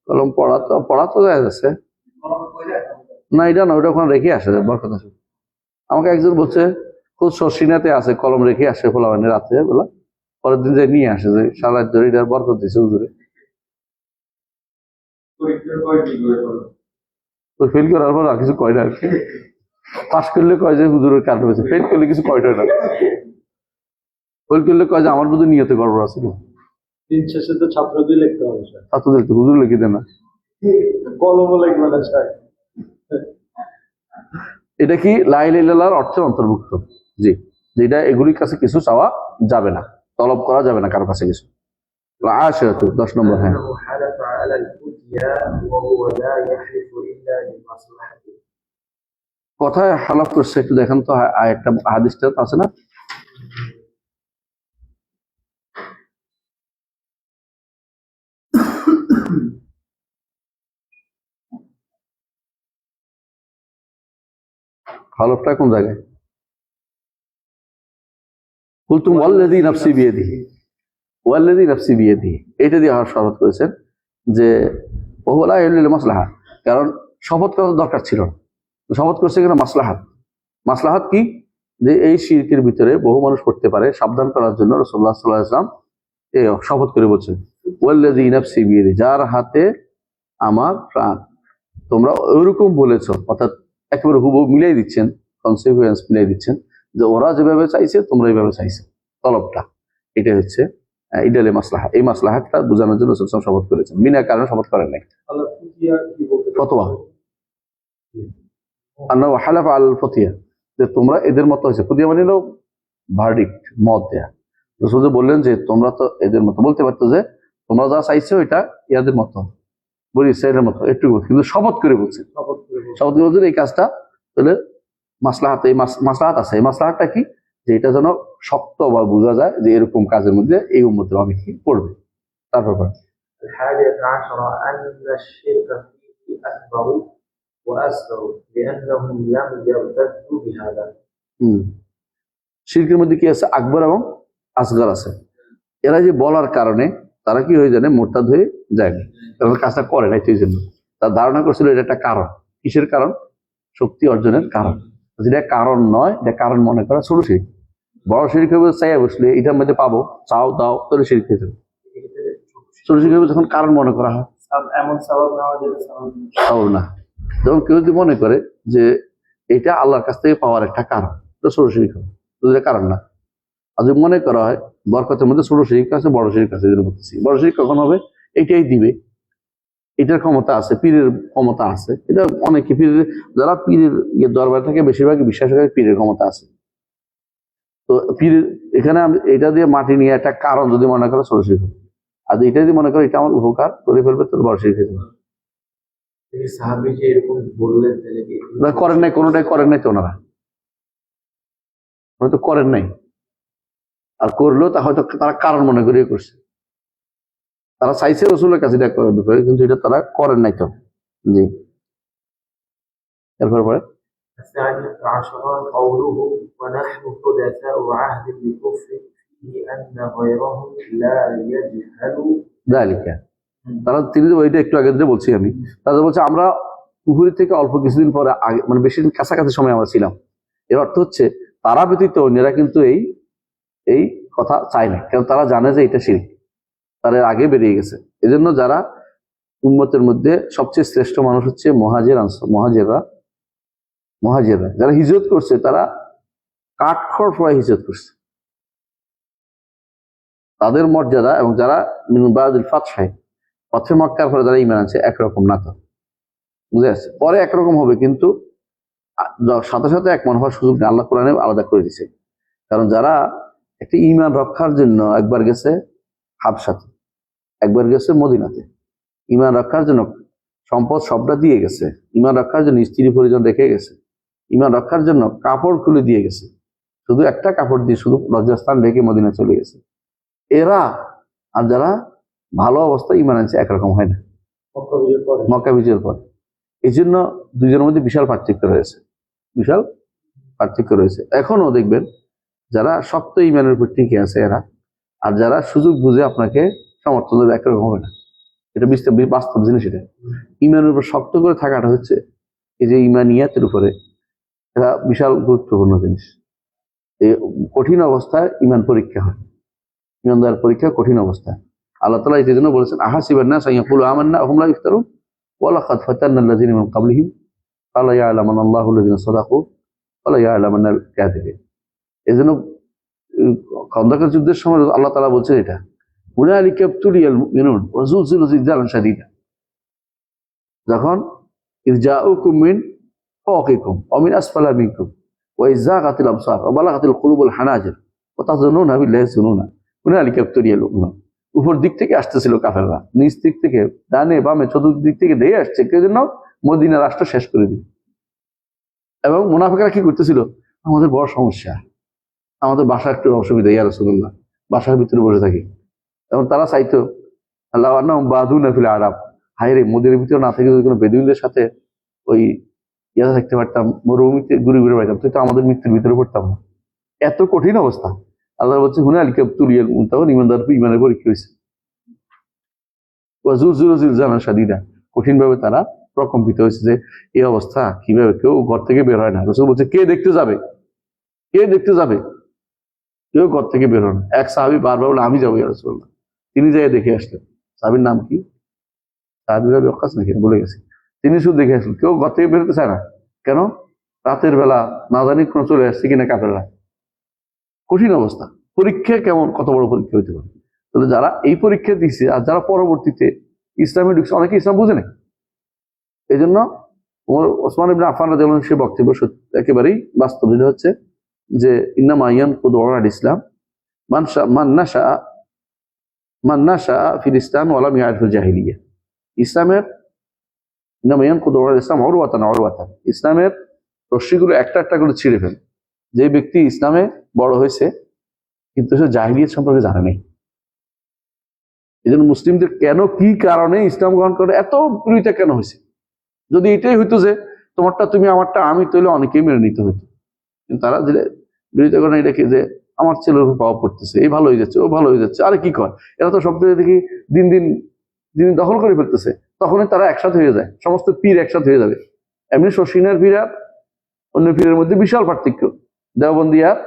কলম, পড়া তো দেখা যাচ্ছে না, এটা না, ওটা ওখানে রেখে আসে বরকত আসে। আমাকে একজন বলছে খুব সিনাতে আছে, কলম রেখে আসে ফোলাবানি রাতে বেলা, পরের দিন যে নিয়ে আসে, যে সারা রাত ধরে এটার বরকত দিছে হুজুরে। ফেল করার পর আর কিছু কয় না, আর কি পাস করলে কয় যে হুজুরের কারণ হয়েছে, ফেল করলে কিছু কয়টা না, ফেল করলে কয় যে আমার বুঝে নিয়তে গড়বড় ছিল। দিন শেষে তো ছাত্রদের লিখতে হবে, ছাত্রদের তো হুজুর লিখে দেন না, কলমও লিখবে না স্যার। এটা কি লা ইলাহা ইল্লাল্লাহর অর্থের অন্তর্ভুক্ত, জি, যেটা এগুলির কাছে কিছু চাওয়া যাবে না, তলব করা যাবে না কারো কাছে কিছু। 10 নম্বর, হ্যাঁ, أنه حلف على الفتيا وهو لا يحلف إلا لمصلحته। কথায় হালাফ করছে, একটু দেখেন তো একটা হাদিসটা আছে না? হালফটা কোন জায়গায়? কুলতুম ওয়াল্লাযী নাফসি বিয়াদিহি, ওয়াল্লাযী নাফসি বিয়াদিহি, এটা দিয়ে শপথ করেছেন যে ওয়া লা ইলাহা ইল্লা মাসলাহা, কারণ শপথ করার দরকার ছিল না, শপথ করছে কিনা মাসলাহাত। মাসলাহাত কি? যে এই শিরকের ভিতরে বহু মানুষ পড়তে পারে, সাবধান করার জন্য রাসূলুল্লাহ সাল্লাল্লাহু আলাইহি ওয়াসাল্লাম এই শপথ করে বলছেন ওয়াল্লাযী নাফসি বিয়াদিহি, যার হাতে আমার প্রাণ। তোমরা ওইরকম বলেছ, অর্থাৎ একেবারে হুবহু মিলাই দিচ্ছেন, কনসিকুয়েন্স মিলাই দিচ্ছেন, যে ওরা যেভাবে চাইছে তোমরা এইভাবে চাইছে, তলবটা এটা হচ্ছে ইডালে মাসলাহা। এই মাসলাহাতটা বোঝানোর জন্য রাসূল সাল্লাল্লাহু আলাইহি ওয়াসাল্লাম শপথ করেছেন, বিনা কারণে শপথ করেন নাই। আল্লাহ ফুটিয়া কি বলতে ফতোয়া আন্নাহু হালাফা আল ফতিয়া, যে তোমরা এদের মতো হয়েছে, ফতিয়া মানে হলো ভার্ডিক্ট, মত দেয়া। রাসূল বললেন যে তোমরা তো এদের মতো, বলতে পারতো যে তোমরা যা চাইছো এটা ইয়াদের মতো, বলি ইসরায়েলের মতো একটু, কিন্তু শপথ করে বলছেন, শপথ করে বলতে শপথ করে বলছেন এই কাজটা তাহলে মাসলাহাত, এই মাসলাহাত আছে। এই মাসলাহাতটা কি? যে এটা যেন শক্ত বা বোঝা যায় যে এরকম কাজের মধ্যে এই উম্মতের অনেকে পড়বে। তারপর الحادية عشرة أن الشرك فيه أكبر وأصغر لأنهم لم يرتدوا بهذا। শিরকের মধ্যে কি আছে? আকবর এবং আসগর আছে। এরা যে বলার কারণে তারা কি হয়ে যায়? মোরতাদ হয়ে যায়, কারণ কাজটা করে নাই, সেই জন্য তার ধারণা করছিল এটা একটা কারণ। কিসের কারণ? শক্তি অর্জনের কারণ। যেটা কারণ নয়, এটা কারণ মনে করা ছোট শিরক। বড় শিরক হবে চাইয়া বসলে এটার মধ্যে পাবো, চাও দাও, তাহলে শিরক হয়ে যাবে। ছোট শিরক হবে যখন কারণ মনে করা হয়, এমন সওয়াব নেওয়া যেটা সওয়াব নেই। তাও না। যখন কেউ যদি মনে করে যে এটা আল্লাহর কাছ থেকে পাওয়ার একটা কারণ, তো ছোট শিরক হবে, এটা কারণ না। আর যদি মনে করা হয় বরকতের মধ্যে ছোট শিরক আছে, বড় শিরক আছে, এদের বলতেছি বড় শিরক কখন হবে? এটাই দিবে, এটার ক্ষমতা আছে, পীরের ক্ষমতা আছে। এটা অনেকে পীরের, যারা পীরের দরবার থাকে বেশিরভাগই বিশ্বাস করে পীরের ক্ষমতা আছে। তো পীরের এখানে এটা দিয়ে মাটি নিয়ে একটা কারণ যদি মনে করে ছোট শিরক হবে, আর এটা যদি মনে করে এটা আমার উপকার করে ফেলবে, তোর বড় শিরক হয়ে যাবে। তিনি সাহাবী যে এরকম বললেন, তাহলে কি ওনারা করেন নাই, কোনোটাই করেন নাই তো, ওনারা হয়তো করেন নাই, আর করলেও তা হয়তো তারা কারণ মনে করিয়ে করছে। তারা চাইছে রসুলের কাছে এটা করে, কিন্তু এটা তারা করেন নাই তো। জি, এরপর পরে الثانية عشرة قوله ونحن حدثاء عهد بكفر فيه أن غيرهم لا يجهل দালিকা, তারা তিনি ওইটা একটু আগে ধরে বলছি আমি, তারা বলছে আমরা কুহুরি থেকে অল্প কিছুদিন পরে আগে, মানে বেশি দিন কাছাকাছি সময় আমরা ছিলাম। এর অর্থ হচ্ছে তারা ব্যতীত অন্যরা কিন্তু এই কথা চায় না, কারণ তারা জানে যে এটা শিরক, তারা এর আগে বেরিয়ে গেছে। এজন্য যারা উম্মতের মধ্যে সবচেয়ে শ্রেষ্ঠ মানুষ হচ্ছে মহাজেররা যারা হিজরত করছে, তারা কাঠখড় পড়ে হিজরত করছে। তাদের মর্যাদা এবং যারা মিনবাদুল ফাতহ, ফাতহে মক্কার পরে যারা ঈমান আছে একরকম না, তো বুঝে আসছে, পরে একরকম হবে, কিন্তু সাথে সাথে এক মন হওয়ার সুযোগ আল্লাহ কোরআনে আলাদা করে দিছে। কারণ যারা একটা ঈমান রক্ষার জন্য একবার গেছে হাবশাতে, একবার গেছে মদিনাতে, ঈমান রক্ষার জন্য সম্পদ সবটা দিয়ে গেছে, ঈমান রক্ষার জন্য স্ত্রী পরিজন রেখে গেছে, ঈমান রক্ষার জন্য কাপড় খুলে দিয়ে গেছে, শুধু একটা কাপড় দিয়ে শুধু লজ্জাস্থান রেখে মদিনা চলে গেছে, এরা আর যারা ভালো অবস্থা ঈমান আছে একরকম হয় না মক্কা বিজয়ের পর। এই জন্য দুইজনের মধ্যে বিশাল পার্থক্য রয়েছে। এখনো দেখবেন যারা শক্ত ঈমানের উপর টিকে আছে এরা, আর যারা সুযোগ বুঝে আপনাকে সমর্থন দেবে একরকম হবে না। এটা বাস্তব জিনিস। এটা ঈমানের উপর শক্ত করে থাকাটা হচ্ছে এই যে ঈমানিয়াতের উপরে, এটা বিশাল গুরুত্বপূর্ণ জিনিস। এই কঠিন অবস্থায় ঈমান পরীক্ষা হয়, ঈমানদার পরীক্ষা কঠিন অবস্থায়। আল্লাহ তাআলা এই জন্য বলেছেন আহাসিবান নাস আন ইয়াকুলু আমান্না ওয়া হুম লা ইফতারুন ওয়া লাকাদ ফাতান্না আল্লাযিনা মিন ক্বাবলিহিম ফালা ইয়ালামান্না আল্লাহু আল্লাযিনা সাদাকু ওয়া লা ইয়ালামান্না আল কাযিবিন। এজন্য খন্দকের যুদ্ধের সময় আল্লাহ তাআলা বলছেন এটা হুনালিকা ইবতুলিয়াল মুমিনুন ওয়া যুলজিলু জিলজালান শাদীদা, যখন ইয জাউকুম মিন ফাওকিকুম ওয়া মিন আসফালা মিনকুম ওয়া ইয যাগাতিল আবসার ওয়া বালাগাতিল কুলুবুল হানাজির ওয়া তাযুন্নুনা বিল্লাহি যুনুনা হুনালিকা ইবতুলিয়াল মুমিনুন। উপর দিক থেকে আসতেছিল কাফেররা, নিচ দিক থেকে, ডানে বামে চতুর্দিক থেকে ধেয়ে আসছে, কেউ যেন মদিনা রাষ্ট্র শেষ করে দিল। এবং মুনাফিকরা কি করতেছিল, আমাদের বড় সমস্যা, আমাদের বাসা একটু অসুবিধা, ইয়া রাসূলুল্লাহ বাসার ভিতরে বসে থাকি। এবং তারা চাইতো আল্লাহ বাদুনা ফিল আরাব, হায়রে মদিনার ভিতরে না থেকে যদি কোনো বেদুইনদের সাথে ওই ইয়াতে থাকতে পারতাম, মরুভূমিতে ঘুরে ঘুরে পাইতাম, তো আমাদের মৃত্যুর ভিতরে পড়তাম না। এত কঠিন অবস্থা। আল্লাহ বলছে হুনালিকা ইবতুলিয়াল মুমিনুন, তখন ঈমানের পরীক্ষা হয়েছে। ওয়া যুলজিলু জিলজালান শাদীদা, কঠিন ভাবে তারা প্রকম্পিত হয়েছে যে এই অবস্থা কিভাবে, কেউ ঘর থেকে বের হয় না। রাসূল বলছে কে দেখতে যাবে, কেউ ঘর থেকে বের হয় না। এক সাহাবী বারবার বলে আমি যাবো ইয়া রাসূলুল্লাহ, তিনি যাই দেখে আসলেন। সাহাবীর নাম কি, সাদ বিন আবি ওয়াক্কাস নাকি বলে গেছি, তিনি শুধু দেখে আসলেন, কেউ ঘর থেকে বেরোতে চায় না। কেন? রাতের বেলা না জানি কোনো চলে আসছে কিনা কাফেররা। কঠিন অবস্থা, পরীক্ষা কেমন, কত বড় পরীক্ষা হইতে পারে। তাহলে যারা এই পরীক্ষা দিচ্ছে আর যারা পরবর্তীতে ইসলামে ঢুকছে, অনেকে ইসলাম বুঝে না। এই জন্য ওসমান ইবনে আফফান রাদিয়াল্লাহু আনহু সে বক্তব্য একেবারেই বাস্তব। যেটা হচ্ছে যে ইন্নামা ইয়ানকুদু আল ইসলাম মান নাশা ফিল ইসলাম ওয়া লাম ইয়ারিফুল জাহিলিয়া। ইসলামের ইন্নামা ইয়ানকুদু আল ইসলাম উরওয়াতান, ইসলামের রশ্মিগুলো একটা একটা করে ছিঁড়ে ফেলে। যে ব্যক্তি ইসলামে বড় হয়েছে কিন্তু সে জাহিলিয়ত সম্পর্কে জানে নাই। এই জন্য মুসলিমদের কেন, কি কারণে ইসলাম গ্রহণ করে এত বিরোধিতা কেন হয়েছে? যদি এটাই হইতো যে তোমারটা তুমি আমারটা আমি, তাহলে অনেকেই মেনে নিতে হইতো। কিন্তু তারা যে বিরোধিতা করে এটাকে যে আমার ছেলের উপর প্রভাব পড়তেছে, এই ভালো হয়ে যাচ্ছে, ও ভালো হয়ে যাচ্ছে, আরে কি কয়, এরা তো সব থেকে দেখি দিন দিন দখল করে ফেলতেছে। তখনই তারা একসাথে হয়ে যায়, সমস্ত পীর একসাথে হয়ে যাবে। এমনি শশিনের পীর আর অন্য পীরের মধ্যে বিশাল পার্থক্য। দেওবন্দি আর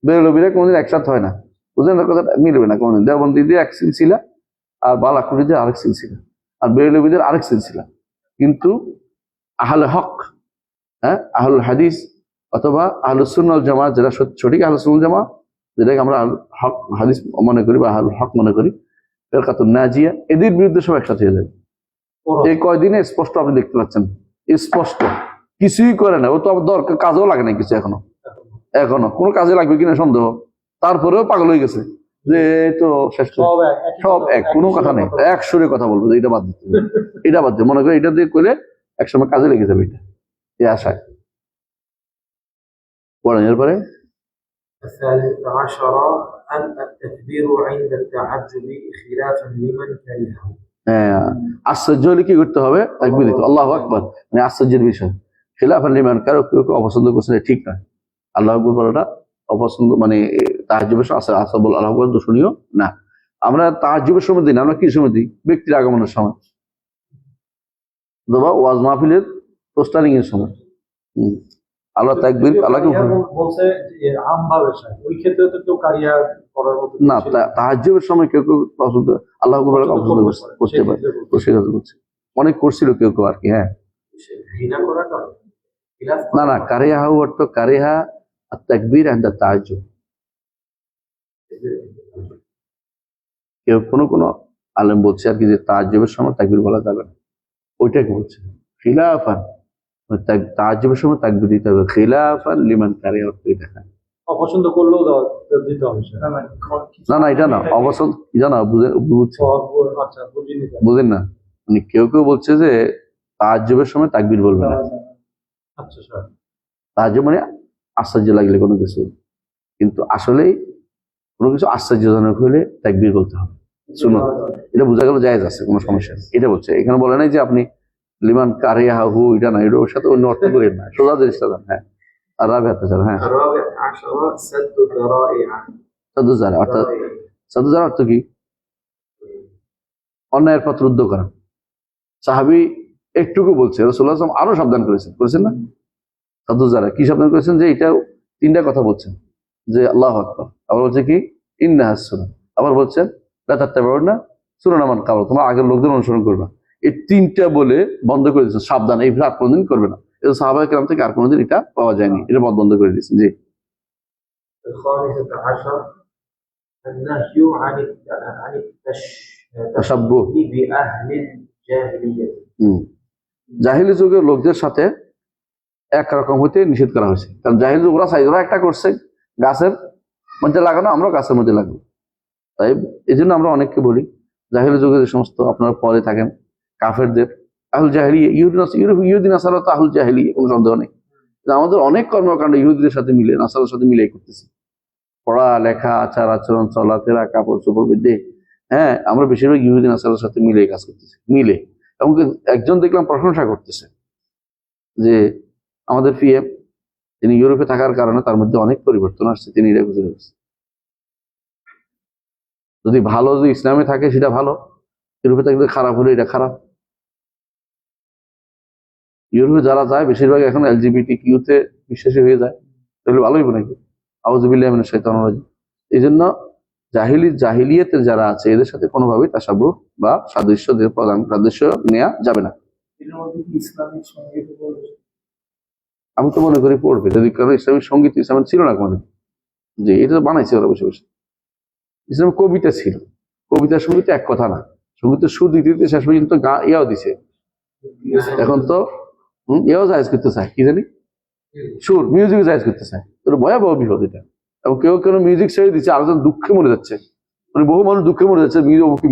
বেরলভীরা কোনোদিন একসাথে হয় না, বুঝলেন? কথা মিলবে না কোনোদিন। দেওবন্দি দিয়ে এক সিলসিলা, আর বালাকুড়ি দিয়ে আরেক সিলসিলা, আর বেরলভীদের আরেক সিলসিলা। কিন্তু আহলে হক, আহলুল হাদিস অথবা আহলুস সুন্নাহ ওয়াল জামাত, যারা সঠিক আহলুস সুন্নাহ ওয়াল জামাত, যেটাকে আমরা হক হাদিস মনে করি বা আহলুল হক মনে করি, ফিরকাতুন নাজিয়া, এদের বিরুদ্ধে সব একসাথে হয়ে যাবে। এই কয়দিনে স্পষ্ট আপনি দেখতে পাচ্ছেন, স্পষ্ট কিছুই করে না। ও তো দরকার কাজেও লাগে না কিছু, এখনো কোনো কাজে লাগবে কিনা সন্দেহ। তারপরেও পাগল হয়ে গেছে যে তো শেষ, সব এক, কোনো কথা নেই, এক সুরে কথা বলবো যে এটা বাদ দিতে, এটা বাদ দিয়ে মনে করে এটা দিয়ে করলে একসময় কাজে লেগে যাবে, এটা এই আশায়। পড়েন এরপরে الثالث عشر التكبير عند التعجب خلافا لمن كرهه. হ্যাঁ, আশ্চর্য হলে কি করতে হবে? তাকবীর দিতে, আল্লাহু আকবার, মানে আশ্চর্যের বিষয়। খিলাফান লিমান, কারো কেউ কেউ অপছন্দ করছে না, ঠিক না। আল্লাহু আকবার বলাটা অপছন্দ, মানে তাহাজ্জুদের সময় আসা বল আল্লাহু আকবার দূষণীয় না। আমরা তাহাজ্জুদের সময় দিই না, আমরা কি সময় দিই? ব্যক্তির আগমনের সময়, অথবা ওয়াজ মাহফিলের পোস্টারিং এর সময়। আল্লাহ তাকবীর, আল্লাহকে বলছে যে আম ভাবে ওই ক্ষেত্রে তো কেউ কারিয়া করার মতো না, তাহাজ্জুদের সময় কেউ কেউ পছন্দ, আল্লাহু আকবার অপছন্দ করতে পারে, তো সেটা করছে, অনেক করছিল কেউ কেউ আর কি। হ্যাঁ, ঘৃণা করাটা খিলাফ না না, কারিহা অর্থ কারিহা আর তাকবীর ইনদা তাহাজ্জুদ। কেউ কোনো আলেম বলছে আর কি যে তাহাজ্জুদের সময় তাকবীর বলা যাবে না, ওইটাকে বলছে খিলাফান, তাহাজ্জুদের সময় তাকবীর দিতে হবে, খিলাফান লিমান কারিহা অর্থ এটা। অপছন্দ করলেও দিতে হবে সেটা। না না, এটা না, অবসর জানা বুঝছে, আচ্ছা, বুঝিনি। বুঝেন না, মানে কেউ কেউ বলছে যে তাহাজ্জুদের সময় তাকবীর বলবে না। আচ্ছা স্যার, তাহাজ্জুদ মানে আশ্চর্য লাগলে কোনো কিছু, কিন্তু আসলেই কোনো কিছু আশ্চর্যজনক হলে তাকবীর বলতে হবে। শুনুন, এটা বোঝা গেল জায়েজ আছে, কোনো সমস্যা নেই। এটা বলছে, এখানে বলে নাই যে আপনি লিমান কারিয়াহু, এটা না, এটা ওর সাথে অন্য অর্থ করেন না, সোজা জিনিসটা দেন। হ্যাঁ, আর রাবে হাতে চাল। হ্যাঁ, الرابع عشر سد الذرائع. সাদুজারা অর্থাৎ, সাদুজারা অর্থ কি? অন্যায়ের পথ রুদ্ধ করা। সাহাবী একটুকু বলছে, রাসূলুল্লাহ সাল্লাল্লাহু আলাইহি ওয়াসাল্লাম আরো সাবধান করেছেন না? সাদুজারা কি সাবধান করেছেন? যে এটা তিনটা কথা বলছেন, যে আল্লাহু আকবার, আবার বলছে কি ইন্নাহাস সুনান, আবার বলছেন লা তাত্তাবিউনা সুনানা মান ক্বাবলা, তোমরা আগের লোকদের অনুসরণ করবা। এই তিনটা বলে বন্ধ করে দিয়েছেন, সাবধান, এই ভুল কোনোদিন করবে না। এটা সাহাবায়ে কেরাম থেকে আর কোনোদিন এটা পাওয়া যায়নি, এটা বন্ধ করে দিয়েছেন। জি, الخامسة عشر النهي عن তাসাব্বুহ, بأهل الجاهلية. জাহিলি যুগের লোকদের সাথে একরকম হইতে নিষেধ করা হয়েছে। কারণ জাহিলি যুগ ওরা একটা করছে, গাছের মধ্যে লাগানো, আমরা গাছের মধ্যে লাগাবো। তাই এই জন্য আমরা অনেককে বলি, জাহিলি যুগে যে সমস্ত আপনারা পরে থাকেন কাফেরদের, আহুল জাহিলি, ইহুদি নাসারা তো আহুল জাহিলি, কোনো সন্দেহ নেই। আমাদের অনেক কর্মকাণ্ড ইহুদিদের সাথে মিলে, নাসারার সাথে মিলে করতেছি, পড়া লেখা, আচার আচরণ, চলাফেরা, কাপড় চোপড় বেঁধে। হ্যাঁ, আমরা বেশিরভাগ ইহুদি নাসারার সাথে মিলে কাজ করতেছি, মিলে। এমনকি একজন দেখলাম প্রশংসা করতেছে যে আমাদের পিএম, তিনি ইউরোপে থাকার কারণে তার মধ্যে অনেক পরিবর্তন আসছে, তিনি এটা বুঝে গেছেন। যদি ভালো, যদি ইসলামে থাকে সেটা ভালো, ইউরোপে থাকলে খারাপ হলে এটা খারাপ। ইউরোপে যারা যায় বেশিরভাগ এখন এলজিবিটি কিউতে বিশ্বাসী হয়ে যায়, তাহলে ভালোই নাকি? আউযুবিল্লাহি মিনাশ শাইতানির রাজিম। এই জন্য জাহিলিয়াতের যারা আছে এদের সাথে কোনোভাবেই তাসাব্বুহ বা সাদৃশ্য নেওয়া যাবে না। এর মধ্যে কি ইসলামিক সঙ্গীত বলবে? আমি তো মনে করি পড়বে, যদি কারণ ইসলামিক সঙ্গীত ইসলামের ছিল না কোনোদিন, যে এটা তো বানাইছে ওরা বসে বসে। ইসলামের কবিতা ছিল, কবিতার সঙ্গীত এক কথা না, সঙ্গীতের সুর দিতে দিতে শেষ পর্যন্ত ইয়াও দিছে। এখন তো ইয়াও জায়েজ করতে চায়, কি জানি সুর, মিউজিক জায়েজ করতে চায়, এটা ভয়াবহ বিপদ এটা। এবং কেউ কেউ মিউজিক ছেড়ে দিচ্ছে, আরেকজন দুঃখে মরে যাচ্ছে, মানে বহু মানুষ দুঃখে মরে যাচ্ছে,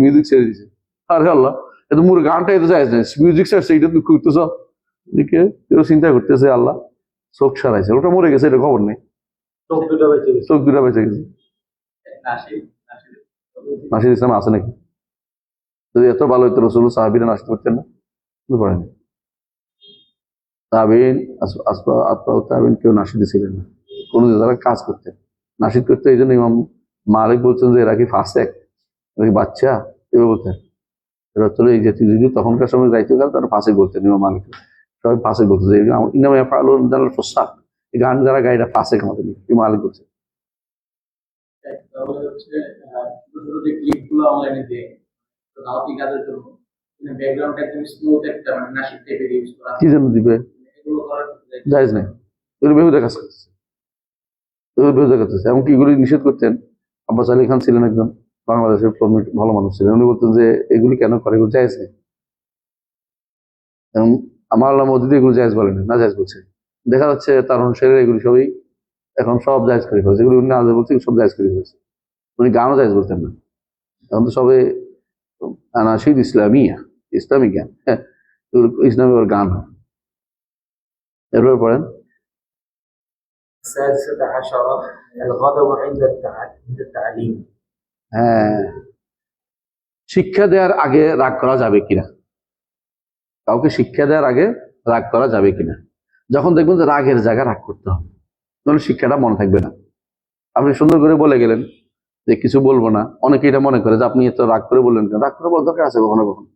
মিউজিক ছেড়ে দিচ্ছে। আরে আল্লাহ, এটা মোর গানটা এত জায়েজ নাই, মিউজিক ছাড়ছে, এটা দুঃখ করতেছ, এদিকে কেউ চিন্তা করতেছে আল্লাহ চোখ সারাইছে, ওটা মরে গেছে, এটা খবর নেই, চোখ দুটা বেঁচে গেছে। চোখ দুটা বেঁচে গেছে। নাসির ইসলাম আছে নাকি? যদি এত ভালো হইতো রাসূল সাহাবীরা নাশিদ করতেন না? বুঝতে পারেনি তাবিন, তাবিন কেউ নাশিদ ছিলেন না, কোন যারা কাজ করতেন নাশিদ করতে। এই জন্য ইমাম মালিক বলছেন যে এরা কি ফাসেক, এরা কি বাচ্চা, এভাবে বলতেন। এরা চলে এই জাতীয় যদি তখনকার সময় যাইতে গেল তারা ফাসেক বলতেন, ইমাম মালিক সবাই ফাসেক বলতেন, ইনামে ফালুন জানাল ফসাক, এই গান যারা গায় এটা ফাসেক আমাদের, ইমাম মালিক বলছেন। তাহলে হচ্ছে ছোট ছোট যে ক্লিপগুলো অনলাইনে দেয় তো দাওয়াতি কাজের জন্য, মানে ব্যাকগ্রাউন্ড একদম স্মুথ একটা, মানে নাশিদ টাইপের ইউজ করা, কি জন্য দিবে? এগুলো করার জায়েজ নেই, এগুলো বেহুদা কাজ করতেছে, এগুলো বেহুদা করতেছে। এমনকি এগুলি নিষেধ করতেন। আব্বাস আলী খান ছিলেন একজন বাংলাদেশের ভালো মানুষ ছিলেন, উনি বলতেন যে এগুলি কেন করে, এগুলো জায়েজ নেই। এবং আমার আল্লাহ মসজিদে এগুলো জায়েজ বলেন না, জায়েজ বলছে। দেখা যাচ্ছে তার অনুসারীরা এগুলি সবই এখন সব জায়েজ করে ফেলেছে, এগুলি উনি না বলছে সব জায়েজ করে ফেলেছে। উনি গানও জায়েজ বলতেন না, এখন তো সবে আনাশিদ ইসলামিয়া, ইসলামী গান, হ্যাঁ, ইসলামী ওর গান হয়। এরপরে পড়েন السادسة عشرة الغضب عند التعليم. হ্যাঁ, শিক্ষা দেওয়ার আগে রাগ করা যাবে কিনা, কাউকে শিক্ষা দেওয়ার আগে রাগ করা যাবে কিনা। যখন দেখবেন যে রাগের জায়গায় রাগ করতে হবে, তাহলে শিক্ষাটা মনে থাকবে না। আপনি সুন্দর করে বলে গেলেন যে কিছু বলবো না, অনেকে এটা মনে করে যে আপনি এত রাগ করে বললেন কেন, রাগ করে বলার দরকার আছে কখনো কখনো।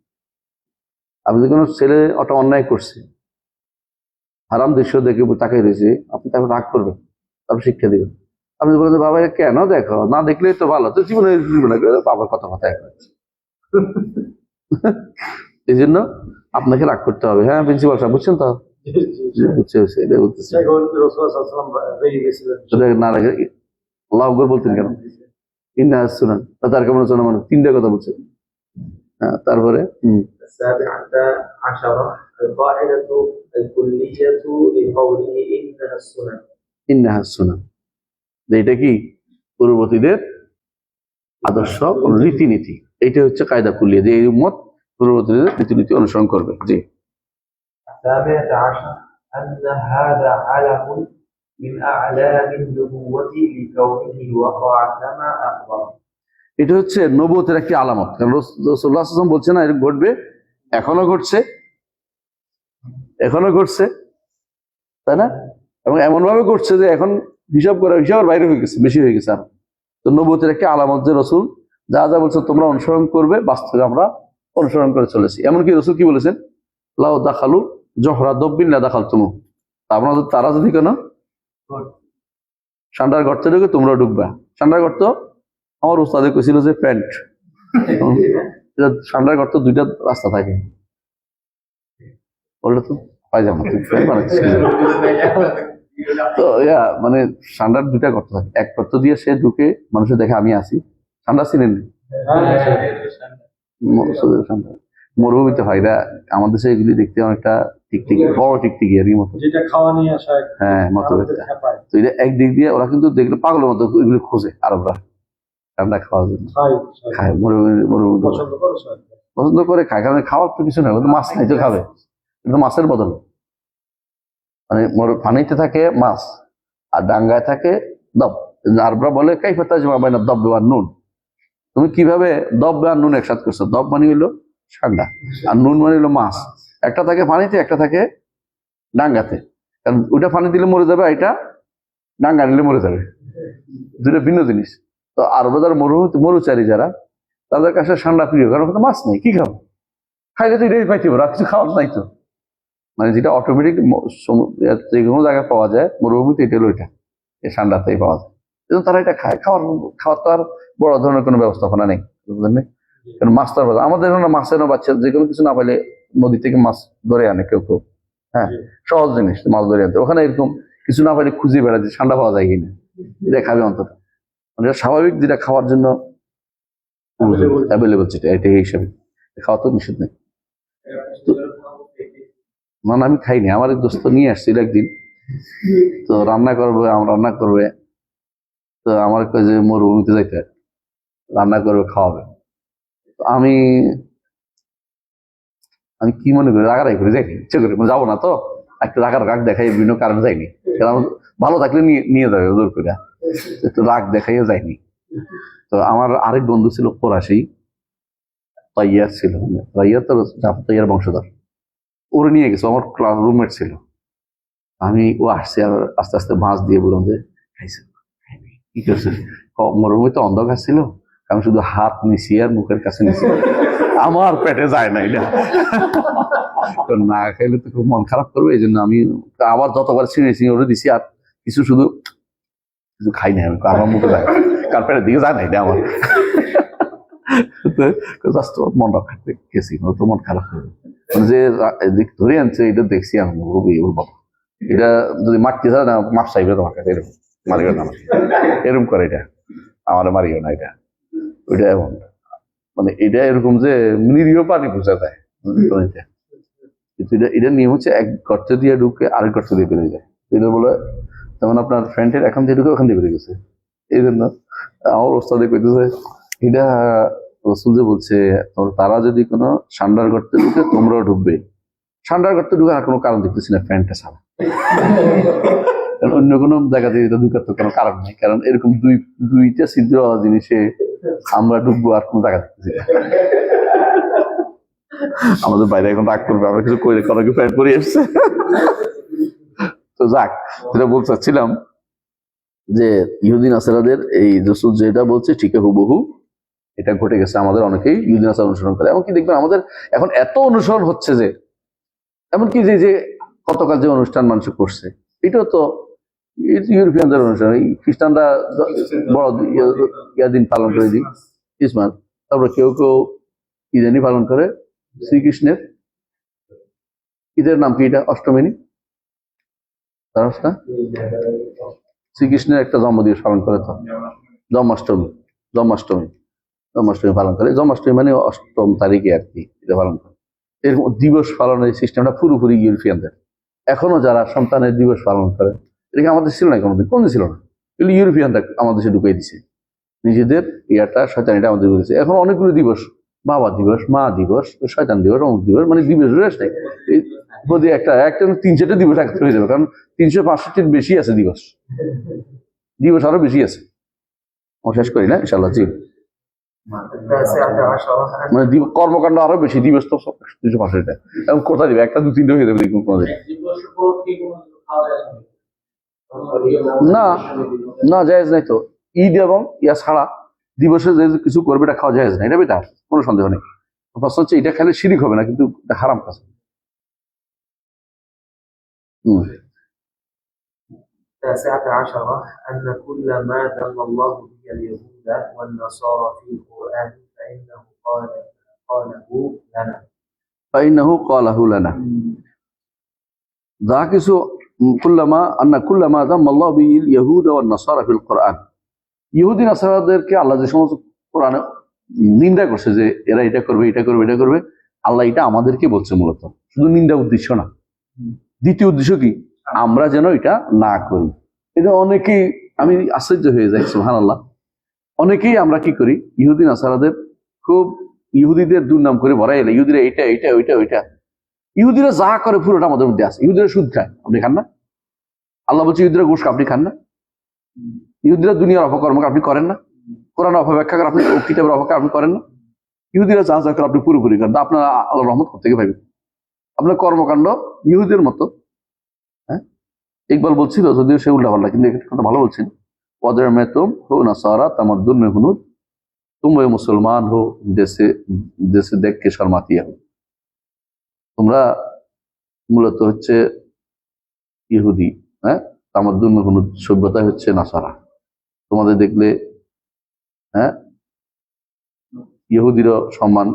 আপনি যে কোনো ছেলে ওটা অন্যায় করছে, হারাম দৃশ্য দেখে তাকাই রয়েছে, আপনি তাকে রাগ করবেন, তারপর শিক্ষা দিবেন। আপনি বলেন যে বাবা এটা কেন দেখো, না দেখলেই তো ভালো, তো জীবনে বাবার কথা এক এই জন্য আপনাকে রাগ করতে হবে। হ্যাঁ প্রিন্সিপাল সাহেব বুঝছেন তো, বুঝছে এটা বলতেছে রেগে গেছিলেন। না রাখে আল্লাহ আকবার বলতেন কেন, ইন্না শুনান তার কেমন শোনা, মানে তিনটা কথা বলছে। হ্যাঁ তারপরে السابعة عشرة القاعدة الكلية لقوله إنها السنن. ইন্নাহা শুনান, এটা কি পূর্ববর্তীদের আদর্শ রীতিনীতি, এইটা হচ্ছে কায়দা কুলিয়া, যে এই উম্মত পূর্ববর্তীদের রীতিনীতি অনুসরণ করবে। জি। السابعة عشر أن هذا علم من أعلام النبوة لكونه وقع كما أخبر. এটা হচ্ছে নবুয়তের একটি আলামত, কারণ রাসূলুল্লাহ সাল্লাল্লাহু আলাইহি ওয়াসাল্লাম বলছে না এরকম ঘটবে, এখনো ঘটছে, তাই না? এবং এমন ভাবে ঘটছে যে এখন হিসাবের বাইরে হয়ে গেছে, বেশি হয়ে গেছে। আর তো নবুয়তের একটি আলামত যে রাসূল যা যা বলছে তোমরা অনুসরণ করবে, বাস্তবে আমরা অনুসরণ করে চলেছি। এমনকি রাসূল কি বলেছেন, লাউ দাখালু জহরা দব্বিন লা দাখালতুমু, তারা যদি কেন ষান্ডার গর্তে ঢুকে তোমরা ঢুকবা। ষান্ডার গর্ত আমার ওস্তাদে কইছিল যে প্যান্ট, ষান্ডার গর্ত দুইটা রাস্তা থাকে, বললো তো পায়জামা তো মানে ষান্ডার দুইটা গর্ত থাকে, এক গর্ত দিয়ে সে ঢুকে মানুষের দেখে আমি আছি। ষান্ডা চিনেন? মরুভূমিতে হয় না, আমাদের দেশে এগুলি দেখতে অনেকটা টিকটিকি, বড় টিকটিকি আর কি মতো, যেটা খাওয়া নিয়ে আসা। হ্যাঁ মতো। তো এটা একদিক দিয়ে ওরা কিন্তু দেখলে পাগলের মতো এগুলি খোঁজে, আরবরা ঠান্ডা খাওয়ার জন্য খায়, মরুভূমি পছন্দ করে খায়, কারণ খাওয়ার তো কিছু না, মাছ নাই তো খাবে, কিন্তু মাছের বদলে মানে পানিতে থাকে মাছ আর ডাঙ্গায় থাকে দব। আরবরা বলে কাইফা তাজমা বাইনা দব আর নুন, তুমি কিভাবে দব আর নুন একসাথে করছো? দব মানে হইলো ঠান্ডা আর নুন মানে হইলো মাছ, একটা থাকে পানিতে একটা থাকে ডাঙ্গাতে, কারণ ওইটা পানি দিলে মরে যাবে, এটা ডাঙ্গা নিলে মরে যাবে, দুটো ভিন্ন জিনিস। তো আরবরা যারা মরুচারী যারা, তাদের কাছে ঠান্ডা প্রিয়, কারণ ওখানে মাছ নেই, কি খাবো, খাইলে তো এটাই পাইতে পারো, কিছু খাওয়ার নাই তো, মানে যেটা অটোমেটিক যে কোনো জায়গায় পাওয়া যায় মরুভূমিতে, এটা হলো এটা, এই ঠান্ডাতেই পাওয়া যায়। এবং তারা এটা খায়, খাওয়ার তো আর বড় ধরনের কোনো ব্যবস্থাপনা নেই, বুঝলেন? কারণ মাছ তো আমাদের এখানে মাছের বাচ্চা যে কোনো কিছু না পাইলে নদী থেকে মাছ ধরে আনে কেউ, হ্যাঁ সহজ জিনিস মাছ ধরে আনতে। ওখানে এরকম কিছু না পাইলে খুঁজে বেড়াচ্ছে ঠান্ডা পাওয়া যায় কিনা, এটা খাবে অন্তত, মানে স্বাভাবিক যেটা খাওয়ার জন্য অ্যাভেলেবল যেটা, এটা হিসাবে খাওয়া তো নিষেধ নেই। না আমি খাইনি, আমার এক দোস্ত নিয়ে আসছিল একদিন, তো রান্না করবে, তো আমার কাছে মরুভূমিতে যাইতে রান্না করবে, খাওয়াবে। আমি কি মনে করি, রাগারাগি করে যাইনি, ইচ্ছে করে যাবো না তো, একটু রাগ দেখাই বিভিন্ন কারণে যাইনি, কারণ ভালো থাকলে নিয়ে যাবে জোর করে, একটু রাগ দেখাইও যায়নি। তো আমার আরেক বন্ধু ছিল ফরাসি, তাইয়ার ছিল, তাইয়ার তো তাইয়ার বংশধর, ওরে নিয়ে গেছে, আমার ক্লাস রুমমেট ছিল। ও আসছে আর আস্তে আস্তে মাছ দিয়ে বললাম যে খাইছে, কি করছে? মরুভূমি তো অন্ধকার ছিল, আমি শুধু হাত নিছি আর মুখের কাছে নিছি, আমার পেটে যায় না এটা, তো না খাইলে তো খুব মন খারাপ করবে, এই জন্য আমি আবার যতবার ছিঁড়েছি ওরে দিছি, আর কিছু খাই না, আমি আমার মুখে যায়, কার পেটের দিকে যায় না এটা আমার, জাস্ট মন রাখতে গেছি, তো মন খারাপ করবে, যে ধরে আনছে এটা দেখছি আমি বাবা, এটা যদি মারতে চায় না মাপ চাইবে তোমার কাছে, এরকম মারিও না, এরকম করে এটা আমার মারিও না, এটা ওইটা এমন, মানে এটা এরকম যে নিরীহ পানি বোঝা যায়, কিন্তু এটা নিয়ম হচ্ছে এক গর্ত দিয়ে ঢুকে আরেক গর্ত দিয়ে বেরিয়ে যায়, এটা বলে যেমন আপনার ফ্রেন্ডের এখান থেকে ঢুকে ওখান দিয়ে বেরিয়ে গেছে। এই জন্য আমার ওস্তাদে কইতেছে এটা রাসূল যে বলছে তারা যদি কোনো ষান্ডার গর্তে ঢুকে তোমরাও ঢুকবে, ষান্ডার গর্তে ঢুকে আর কোনো কারণ দেখতেছি না, ফ্যানটা ছাড়া কারণ অন্য কোনো জায়গাতে এটা ঢুকার তো কোনো কারণ নেই, কারণ এরকম দুইটা ছিদ্র জিনিসে আমরা ঢুকবো আর কোনো জায়গা দেখতেছি না। আমাদের বাইরে এখন রাগ করবে, আমরা কিছু করে করাকে প্যান্ট পরে এসছে। তো যাক, যেটা বলতে চাচ্ছিলাম যে ইহুদি নাসারাদের এই রসুল যেটা বলছে ঠিক হুবহু এটা ঘটে গেছে। আমাদের অনেকেই ইহুদি নাসারা অনুসরণ করে, এমনকি দেখবেন আমাদের এখন এত অনুসরণ হচ্ছে যে এমনকি যে গতকাল যে অনুষ্ঠান মানুষ করছে এটাও তো ইউরোপিয়ানদের অনুষ্ঠান। এই খ্রিস্টানরা বড় দিন পালন করে দিন ক্রিসমাস, তারপরে কেউ কেউ ইদানি পালন করে শ্রীকৃষ্ণের ঈদের নাম কি এটা অষ্টমী জানোস না? শ্রীকৃষ্ণের একটা জন্মদিবস পালন করে তো জন্মাষ্টমী। জন্মাষ্টমী জন্মাষ্টমী পালন করে, জন্মাষ্টমী মানে অষ্টম তারিখে আর কি এটা পালন করে। এরকম দিবস পালনের সিস্টেমটা পুরোপুরি ইউরোপিয়ানদের। এখনো যারা সন্তানের দিবস পালন করে, এটা আমাদের ছিল না কোনোদিন, কোনদিন ছিল না, এগুলো ইউরোপিয়ানরা আমাদের দেশে ঢুকিয়ে দিছে, নিজেদের ইয়াটা শয়তানিটা আমাদের দিয়েছে। এখন অনেকগুলো দিবস, বাবা দিবস, মা দিবস, শয়তান দিবস, অমুক দিবস, মানে দিবস রেস নেই। যদি একটা 3-4টা দিবস একত্র হয়ে যাবে, কারণ 365-টির বেশি আছে দিবস, দিবস আরো বেশি আছে। শেষ করি না ইনশাল্লাহ। জি, মানে কর্মকাণ্ড আরো বেশি, দিবস তো 365টা, এবং কোথায় দিবে, 1-2-3 হয়ে যাবে কোনোদিন। না না, জায়েজ নাই তো। ঈদ এবং ইয়া ছাড়া দিবসে যে কিছু করবে এটা খাওয়া জায়েজ নাই, এটা বেটা, কোনো সন্দেহ নেই। প্রশ্ন হচ্ছে এটা খেলে শিরিক হবে না, কিন্তু এটা হারাম কাজ। التاسعة عشرة أن كل ما ذم الله به اليهود والنصارى في القرآن فإنه قاله لنا যা কিছু কুল্লামা যাম্মা আল্লাহু বিহিল ইয়াহুদা ওয়ান নাসারা ফিল কোরআন, ইহুদি নাসারাদেরকে আল্লাহ যে সমস্ত কোরআনে নিন্দা করছে যে এরা এটা করবে, এটা করবে, এটা করবে, আল্লাহ এটা আমাদেরকে বলছে। মূলত শুধু নিন্দা উদ্দেশ্য না, দ্বিতীয় উদ্দেশ্য কি, আমরা যেন এটা না করি। এটা অনেকেই, আমি আশ্চর্য হয়ে যাই, সুবহানাল্লাহ, অনেকেই আমরা কি করি, ইহুদি নাসারাদের খুব ইহুদিদের দুর্নাম করে ভরাই এলে, ইহুদিরা এইটা এইটা ওইটা ওইটা। ইহুদিরা যা করে পুরোটা আমাদের মধ্যে আছে। ইহুদিরা সুদ খায়, আপনি খান না? আল্লাহ বলছে ইহুদিরা ঘুষ খায়, আপনি খান না? ইহুদিরা দুনিয়ার অপকর্ম আপনি করেন না? কোরআন অপব্যাখ্যা করে আপনি, কিতাবের অপব্যাখ্যা আপনি করেন না? ইহুদিরা যা যা করে আপনি পুরোপুরি করেন। আপনার আল্লাহ রহমত কোথেকে পাবেন? আপনার কর্মকাণ্ড ইহুদির মতো। হ্যাঁ, ইকবাল বলছিল, যদিও সে উল্টা পাল্টা, কিন্তু একটা কথা ভালো বলছিল, ওদের মে তুম হো নাসারা তামাদ্দুন মে হুনুদ, তুম ওই মুসলমান হো দেশে দেশে দেখ কে শর্মাতিয়া হো। তোমরা মূলত হচ্ছে ইহুদি, হ্যাঁ, তামাদ্দুন মে হুনুদ সভ্যতা হচ্ছে নাসারা। তোমাদের দেখলে, হ্যাঁ, ইহুদিরও সম্মান,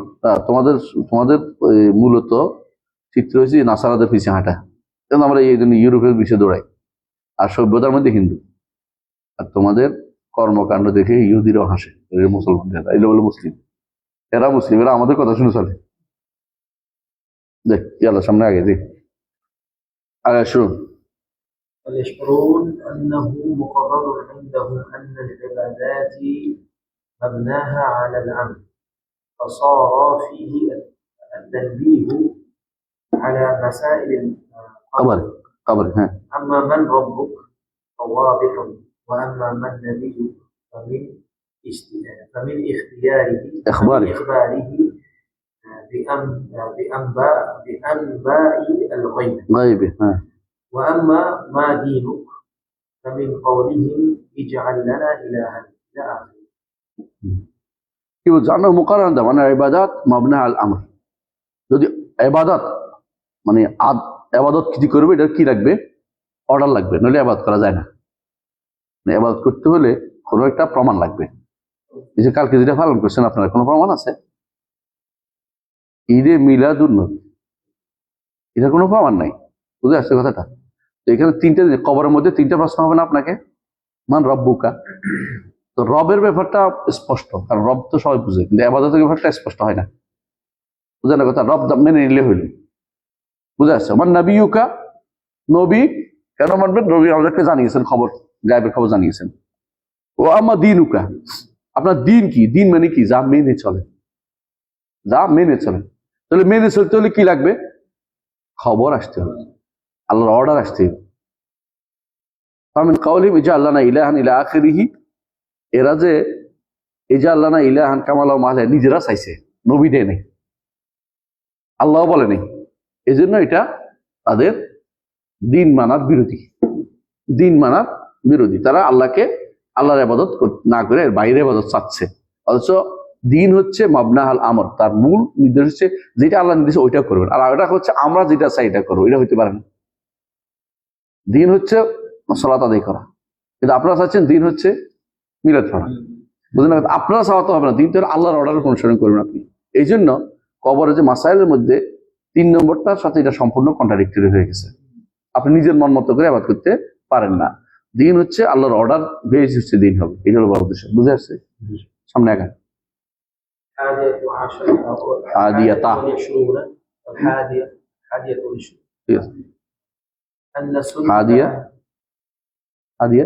তোমাদের তোমাদের মূলত চিত্র হয়েছে নাসারাদের পিছিয়ে হাঁটা। কারণ আমরা এই জন্য ইউরোপের পিছিয়ে দৌড়াই, আর সভ্যতার মধ্যে হিন্দু। আর তোমাদের কর্মকাণ্ড দেখে ইহুদিরাও হাসে, মুসলমানদের এগুলো বলে মুসলিম, এরা মুসলিম, এরা আমাদের কথা শুনে চলে। দেখ ইয়াল্লা সামনে আগে দেখ আগে শুরু। ويشعرون أنه مقرر عندهم أن العبادات مبناها على العمل، فصار فيه التنبيه على مسائل قبر القبر. ها. أما من ربك فواضح، وأما من نبيك فمن اختياره إخباره بأنباء الغيب. غيبه ها. وأما ما دينك فمن قولهم اجعل لنا إلها إلى آخره. কি বলছে, আমরা মুকাররান দা মানে ইবাদাত মাবনা আল আমর। যদি ইবাদত মানে ইবাদত কি করবে, এটা কি লাগবে, অর্ডার লাগবে, নইলে ইবাদত করা যায় না। ইবাদত করতে হলে কোনো একটা প্রমাণ লাগবে। এই যে কালকে যেটা পালন করছেন আপনারা, কোনো প্রমাণ আছে? ঈদে মিলাদুন নবী, এটার কোনো প্রমাণ নাই। বুঝে আসছে কথাটা? তো এখানে তিনটা, কবরের মধ্যে তিনটা প্রশ্ন হবে না আপনাকে, মান রব্বুকা। তো রবের ব্যাপারটা স্পষ্ট, কারণ রব তো সবাই বুঝে, কিন্তু ইবাদতের ব্যাপারটা স্পষ্ট হয় না। বুঝে না কথা? রব মেনে নিলে হইল। বুঝে আসছে? মান নবিয়ুকা, নবী কেন মানবেন? নবী আমাদেরকে জানিয়েছেন খবর, গায়েবের খবর জানিয়েছেন। ও আমা দিনুকা, আপনার দিন কি? দিন মানে কি? যা মেনে চলে, যা মেনে চলে। তাহলে মেনে চলতে হলে কি লাগবে? খবর আসতে হবে, আল্লাহর অর্ডার আসতে হবে। ফামিন কাউলিহিম ইজআল লানা ইলাহান ইলা আখিরিহি, এরা যে ইজআল লানা ইলাহান কামা লাহুম আলিহা নিজেরা চাইছে, নবী দেয় নাই, আল্লাহ বলে নাই। এই জন্য এটা তাদের দিন মানার বিরোধী, দিন মানার বিরোধী। তারা আল্লাহকে আল্লাহর ইবাদত না করে এর বাইরে ইবাদত চাচ্ছে। অথচ দিন হচ্ছে মাবনাহাল আমর, তার মূল নির্দেশ হচ্ছে যেটা আল্লাহ নির্দেশ ওইটা করবেন, আর ওটা হচ্ছে আমরা যেটা চাই এটা করবো, এটা হইতে পারে না। দিন হচ্ছে সালাত আদায় করা, কিন্তু আপনারা চাচ্ছেন দিন হচ্ছে মিলাদ পড়া, বুঝলেন না? আপনারা চাওয়াতে হবে না, দিন তো আল্লাহর অর্ডার অনুসরণ করবেন আপনি। এই জন্য কবরে যে মাসাইলের মধ্যে 3 নম্বরটার সাথে এটা সম্পূর্ণ কন্ট্রাডিক্টরি হয়ে গেছে। আপনি নিজের মন মতো করে আবাদ করতে পারেন না। দিন হচ্ছে আল্লাহর অর্ডার বেস হচ্ছে দিন হবে, এটা হলো বড় উদ্দেশ্য। বুঝে আসছে? সামনে আগান। حادية عادية. والعشرون حادية والعشرون ঠিক আছে। أن سنة عادية. হাদিয়া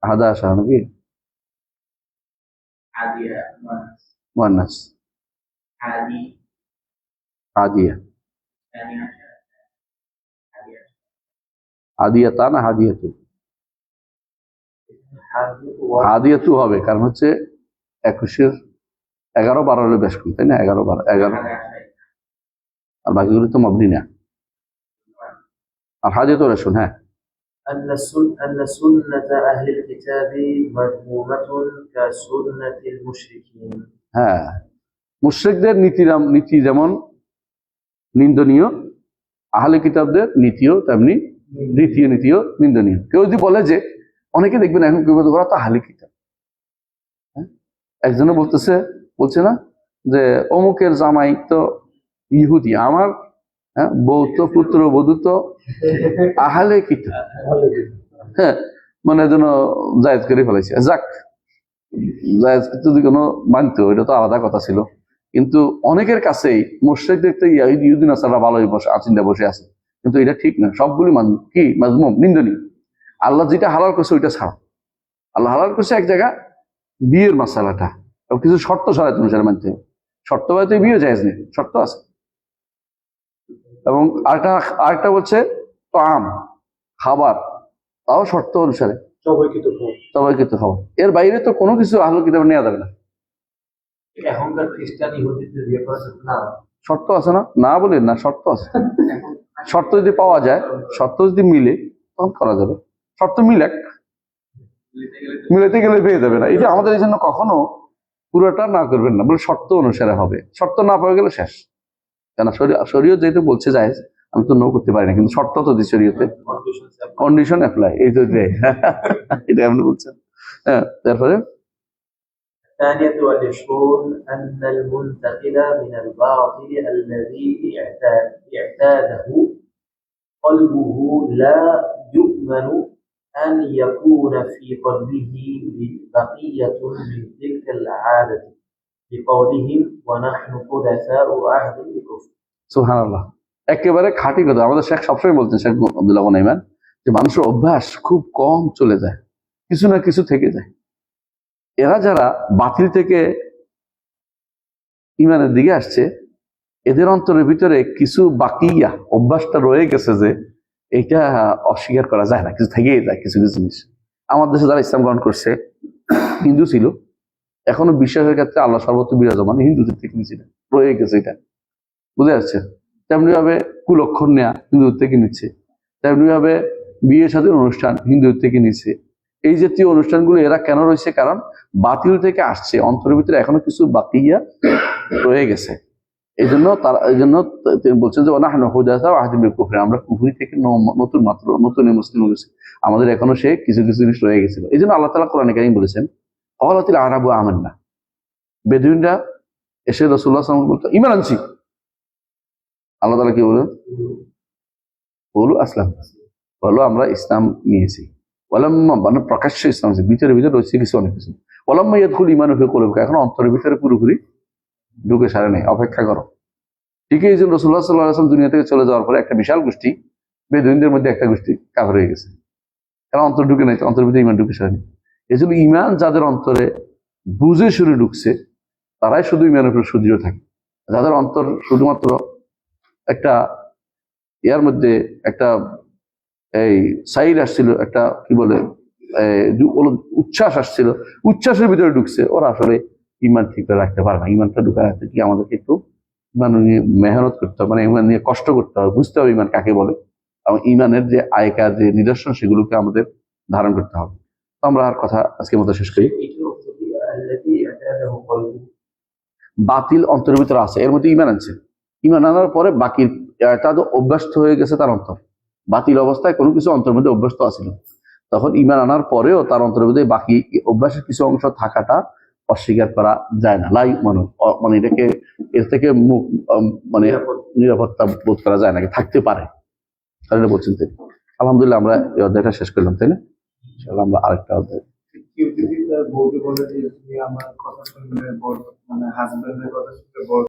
হাদা আসা নাকি عادية مؤنث. মুয়ান্নাস, عادي হাদিয়া, ثاني عشر. عادية. হাদিয়াতা না হাদিয়াতু? হাদিয়াতু হবে, কারণ হচ্ছে 21-এর 11-12 হলে বেশ কম, তাই না? 11 আর বাকিগুলো তো মাবনি না। আর হাদিয়াতু রাসূল, হ্যাঁ। أن سنة أهل الكتاب مذمومة كسنة المشركين. হ্যাঁ, মুশরিকদের নীতি যেমন নিন্দনীয়, আহলে কিতাবদের নীতিও তেমনি নীতিও নিন্দনীয়। কেউ যদি বলে যে, অনেকে দেখবেন এখন কেউ ওরা তো আহলে কিতাব, একজনে বলছে না যে অমুকের জামাই তো ইহুদি, আমার বউ তো পুত্র বধূ তো আহলে কিতাব, হ্যাঁ, মানে যেন জায়েজ করে ফেলাইছে। যাক, জায়েজ যদি কোনো মানতো এটা তো আলাদা কথা ছিল, কিন্তু অনেকের কাছেই মুশরিক দেখতে ইহুদি নাসারা ভালোই আচিন্তা বসে আছে, কিন্তু এটা ঠিক না। সবগুলি কি মাজমুম, নিন্দনীয়। আল্লাহ যেটা হালাল করছে ওইটা ছাড়া, আল্লাহ হালাল করছে এক জায়গা বিয়ের মাসালাটা, কিছু শর্ত সারাতে অনুসারে মানতে হবে। শর্ত বাড়িতে বিয়ে জায়েজ নেই, শর্ত আছে। এবং আরেকটা বলছে তো খাবার, তাও শর্ত অনুসারে সবাইকে তো খাবার। এর বাইরে তো কোনো কিছু আহলে কিতাবে নেওয়া যাবে না। এখনকার খ্রিস্টান ইহুদিদের বিয়ে করা যাবে না? শর্ত আছে না, না বলেন না, শর্ত আছে। শর্ত যদি পাওয়া যায়, শর্ত যদি মিলে তখন করা যাবে। শর্ত মিলাতে গেলে পেয়ে যাবে না। এটা আমাদের এই জন্য কখনো পুরোটা না করবেন না, বলে শর্ত অনুসারে হবে। শর্ত না পাওয়া গেলে শেষ। কেন শরীয়ত যেহেতু বলছে যায়, আমি তো নো করতে পারি না, কিন্তু শর্ত তো দিই শরীয়তে, কন্ডিশন অ্যাপ্লাই, এই তো এটা আপনি বলছেন। হ্যাঁ, তারপরে الثانية والعشرون أن المنتقل من الباطل الذي اعتاده قلبه لا يؤمن أن يكون في قلبه بقية من تلك العادة بقولهم ونحن حدثاء عهد بكفر. সুবহানাল্লাহ, একেবারে খাঁটি কথা। আমাদের শেখ সবসময় বলতেন, শেখ আব্দুল্লাহ নাইমান, যে মানুষের অভ্যাস খুব কম চলে যায়, কিছু না কিছু থেকে যায়। এরা যারা বাতিল থেকে ইমানের দিকে আসছে, এদের অন্তরের ভিতরে কিছু বাকিয়া অভ্যাসটা রয়ে গেছে, যে এটা অস্বীকার করা যায় না, কিছু থেকেই যায় কিছু কিছু জিনিস। আমার দেশে যারা ইসলাম গ্রহণ করছে, হিন্দু ছিল, এখনো বিশ্বাসের ক্ষেত্রে আল্লাহ সর্বত্র বিরাজমান, হিন্দুদের থেকে নিচ্ছে, রয়ে গেছে এটা, বুঝে যাচ্ছে। তেমনি ভাবে কুলক্ষণ নেয়া হিন্দুদের থেকে নিচ্ছে, তেমনি ভাবে বিয়ে শাদীর অনুষ্ঠান হিন্দুদের থেকে নিচ্ছে। এই জাতীয় অনুষ্ঠানগুলো এরা কেন রয়েছে? কারণ বাতিল থেকে আসছে, অন্তরের ভিতরে এখনো কিছু বাকিয়া রয়ে গেছে। এই জন্য তিনি বলছেন যে আমরা কুফরি থেকে নতুন মুসলিম হয়েছে, আমাদের এখনো সে কিছু কিছু জিনিস রয়ে গেছিল। এই জন্য আল্লাহ তাআলা কোরআনে কারীম বলেছেন, অলাতিল আরাবু আমান্না, বেদুইনরা এসে রাসূলুল্লাহ সাল্লাল্লাহু আলাইহি ওয়াসাল্লাম বলতো ঈমান আনছি। আল্লাহ তাআলা কি বলেন? বলো আসলাম, বলো আমরা ইসলাম নিয়েছি। ওয়ালাম্মা, মানে প্রকাশ্য ইসলাম, ভিতরে রয়েছে কিছু অনেক কিছু। ওয়ালাম্মা ইয়াদখুল ঈমানু ফি কুলুবিকুম, এখন অন্তরের ভিতরে পুরোপুরি ঢুকে সারে নেই, অপেক্ষা করো। ঠিকই এই জন্য রাসূলুল্লাহ সাল্লাল্লাহু আলাইহি ওয়াসাল্লাম দুনিয়া থেকে চলে যাওয়ার পরে একটা বিশাল গোষ্ঠী, বেদুইনদের মধ্যে একটা গোষ্ঠী কাফের হয়ে গেছে, কারণ অন্তর ঢুকে নাই, অন্তরের ভিতরে ঈমান ঢুকে সারে নেই। এই জন্য ঈমান যাদের অন্তরে বুঝে শুরু ঢুকছে, তারাই শুধু ঈমানের উপর সুদৃঢ় থাকে। যাদের অন্তর শুধুমাত্র একটা ইয়ার মধ্যে, একটা এই সাইর আসছিল, একটা কি বলে উচ্ছ্বাস আসছিল, উচ্ছ্বাসের ভিতরে ঢুকছে। ওরা আসলে ইমান ঠিক করে রাখতে পারে না। ইমানটা ঢুকায় রাখতে কি আমাদেরকে একটু ইমান নিয়ে মেহনত করতে হবে, মানে ইমান নিয়ে কষ্ট করতে হবে, বুঝতে হবে ইমান কাকে বলে, এবং ইমানের যে আয়কার যে নিদর্শন সেগুলোকে আমাদের ধারণ করতে হবে। তো আমরা আর কথা আজকের মতো শেষ করি। الذي أتاه قلبه বাতিল অন্তরের ভিতরে আছে, এর মধ্যে ইমান আছে। ইমান আনার পরে বাকি তাদের অভ্যস্ত হয়ে গেছে তার অন্তর। বাতিল অবস্থায় কোনো কিছু অন্তরের মধ্যে অভ্যস্ত আছিল, তখন ইমান আনার পরেও তার অন্তরের মধ্যে বাকি অভ্যাসের কিছু অংশ থাকাটা অস্বীকার করা যায় না। লাই মানে এটাকে এর থেকে মানে নিরাপত্তা বোধ করা যায় না, থাকতে পারে। তাহলে বলছেন তিনি। আলহামদুলিল্লাহ আমরা এই অধ্যায়টা শেষ করলাম, তাই না? ইনশাআল্লাহ আমরা আরেকটা অধ্যায়। কেউ যদি তার বউকে বলে যে তুমি আমার কথা শুনলে বড়, মানে হাজবেন্ডের কথা শুনলে বড়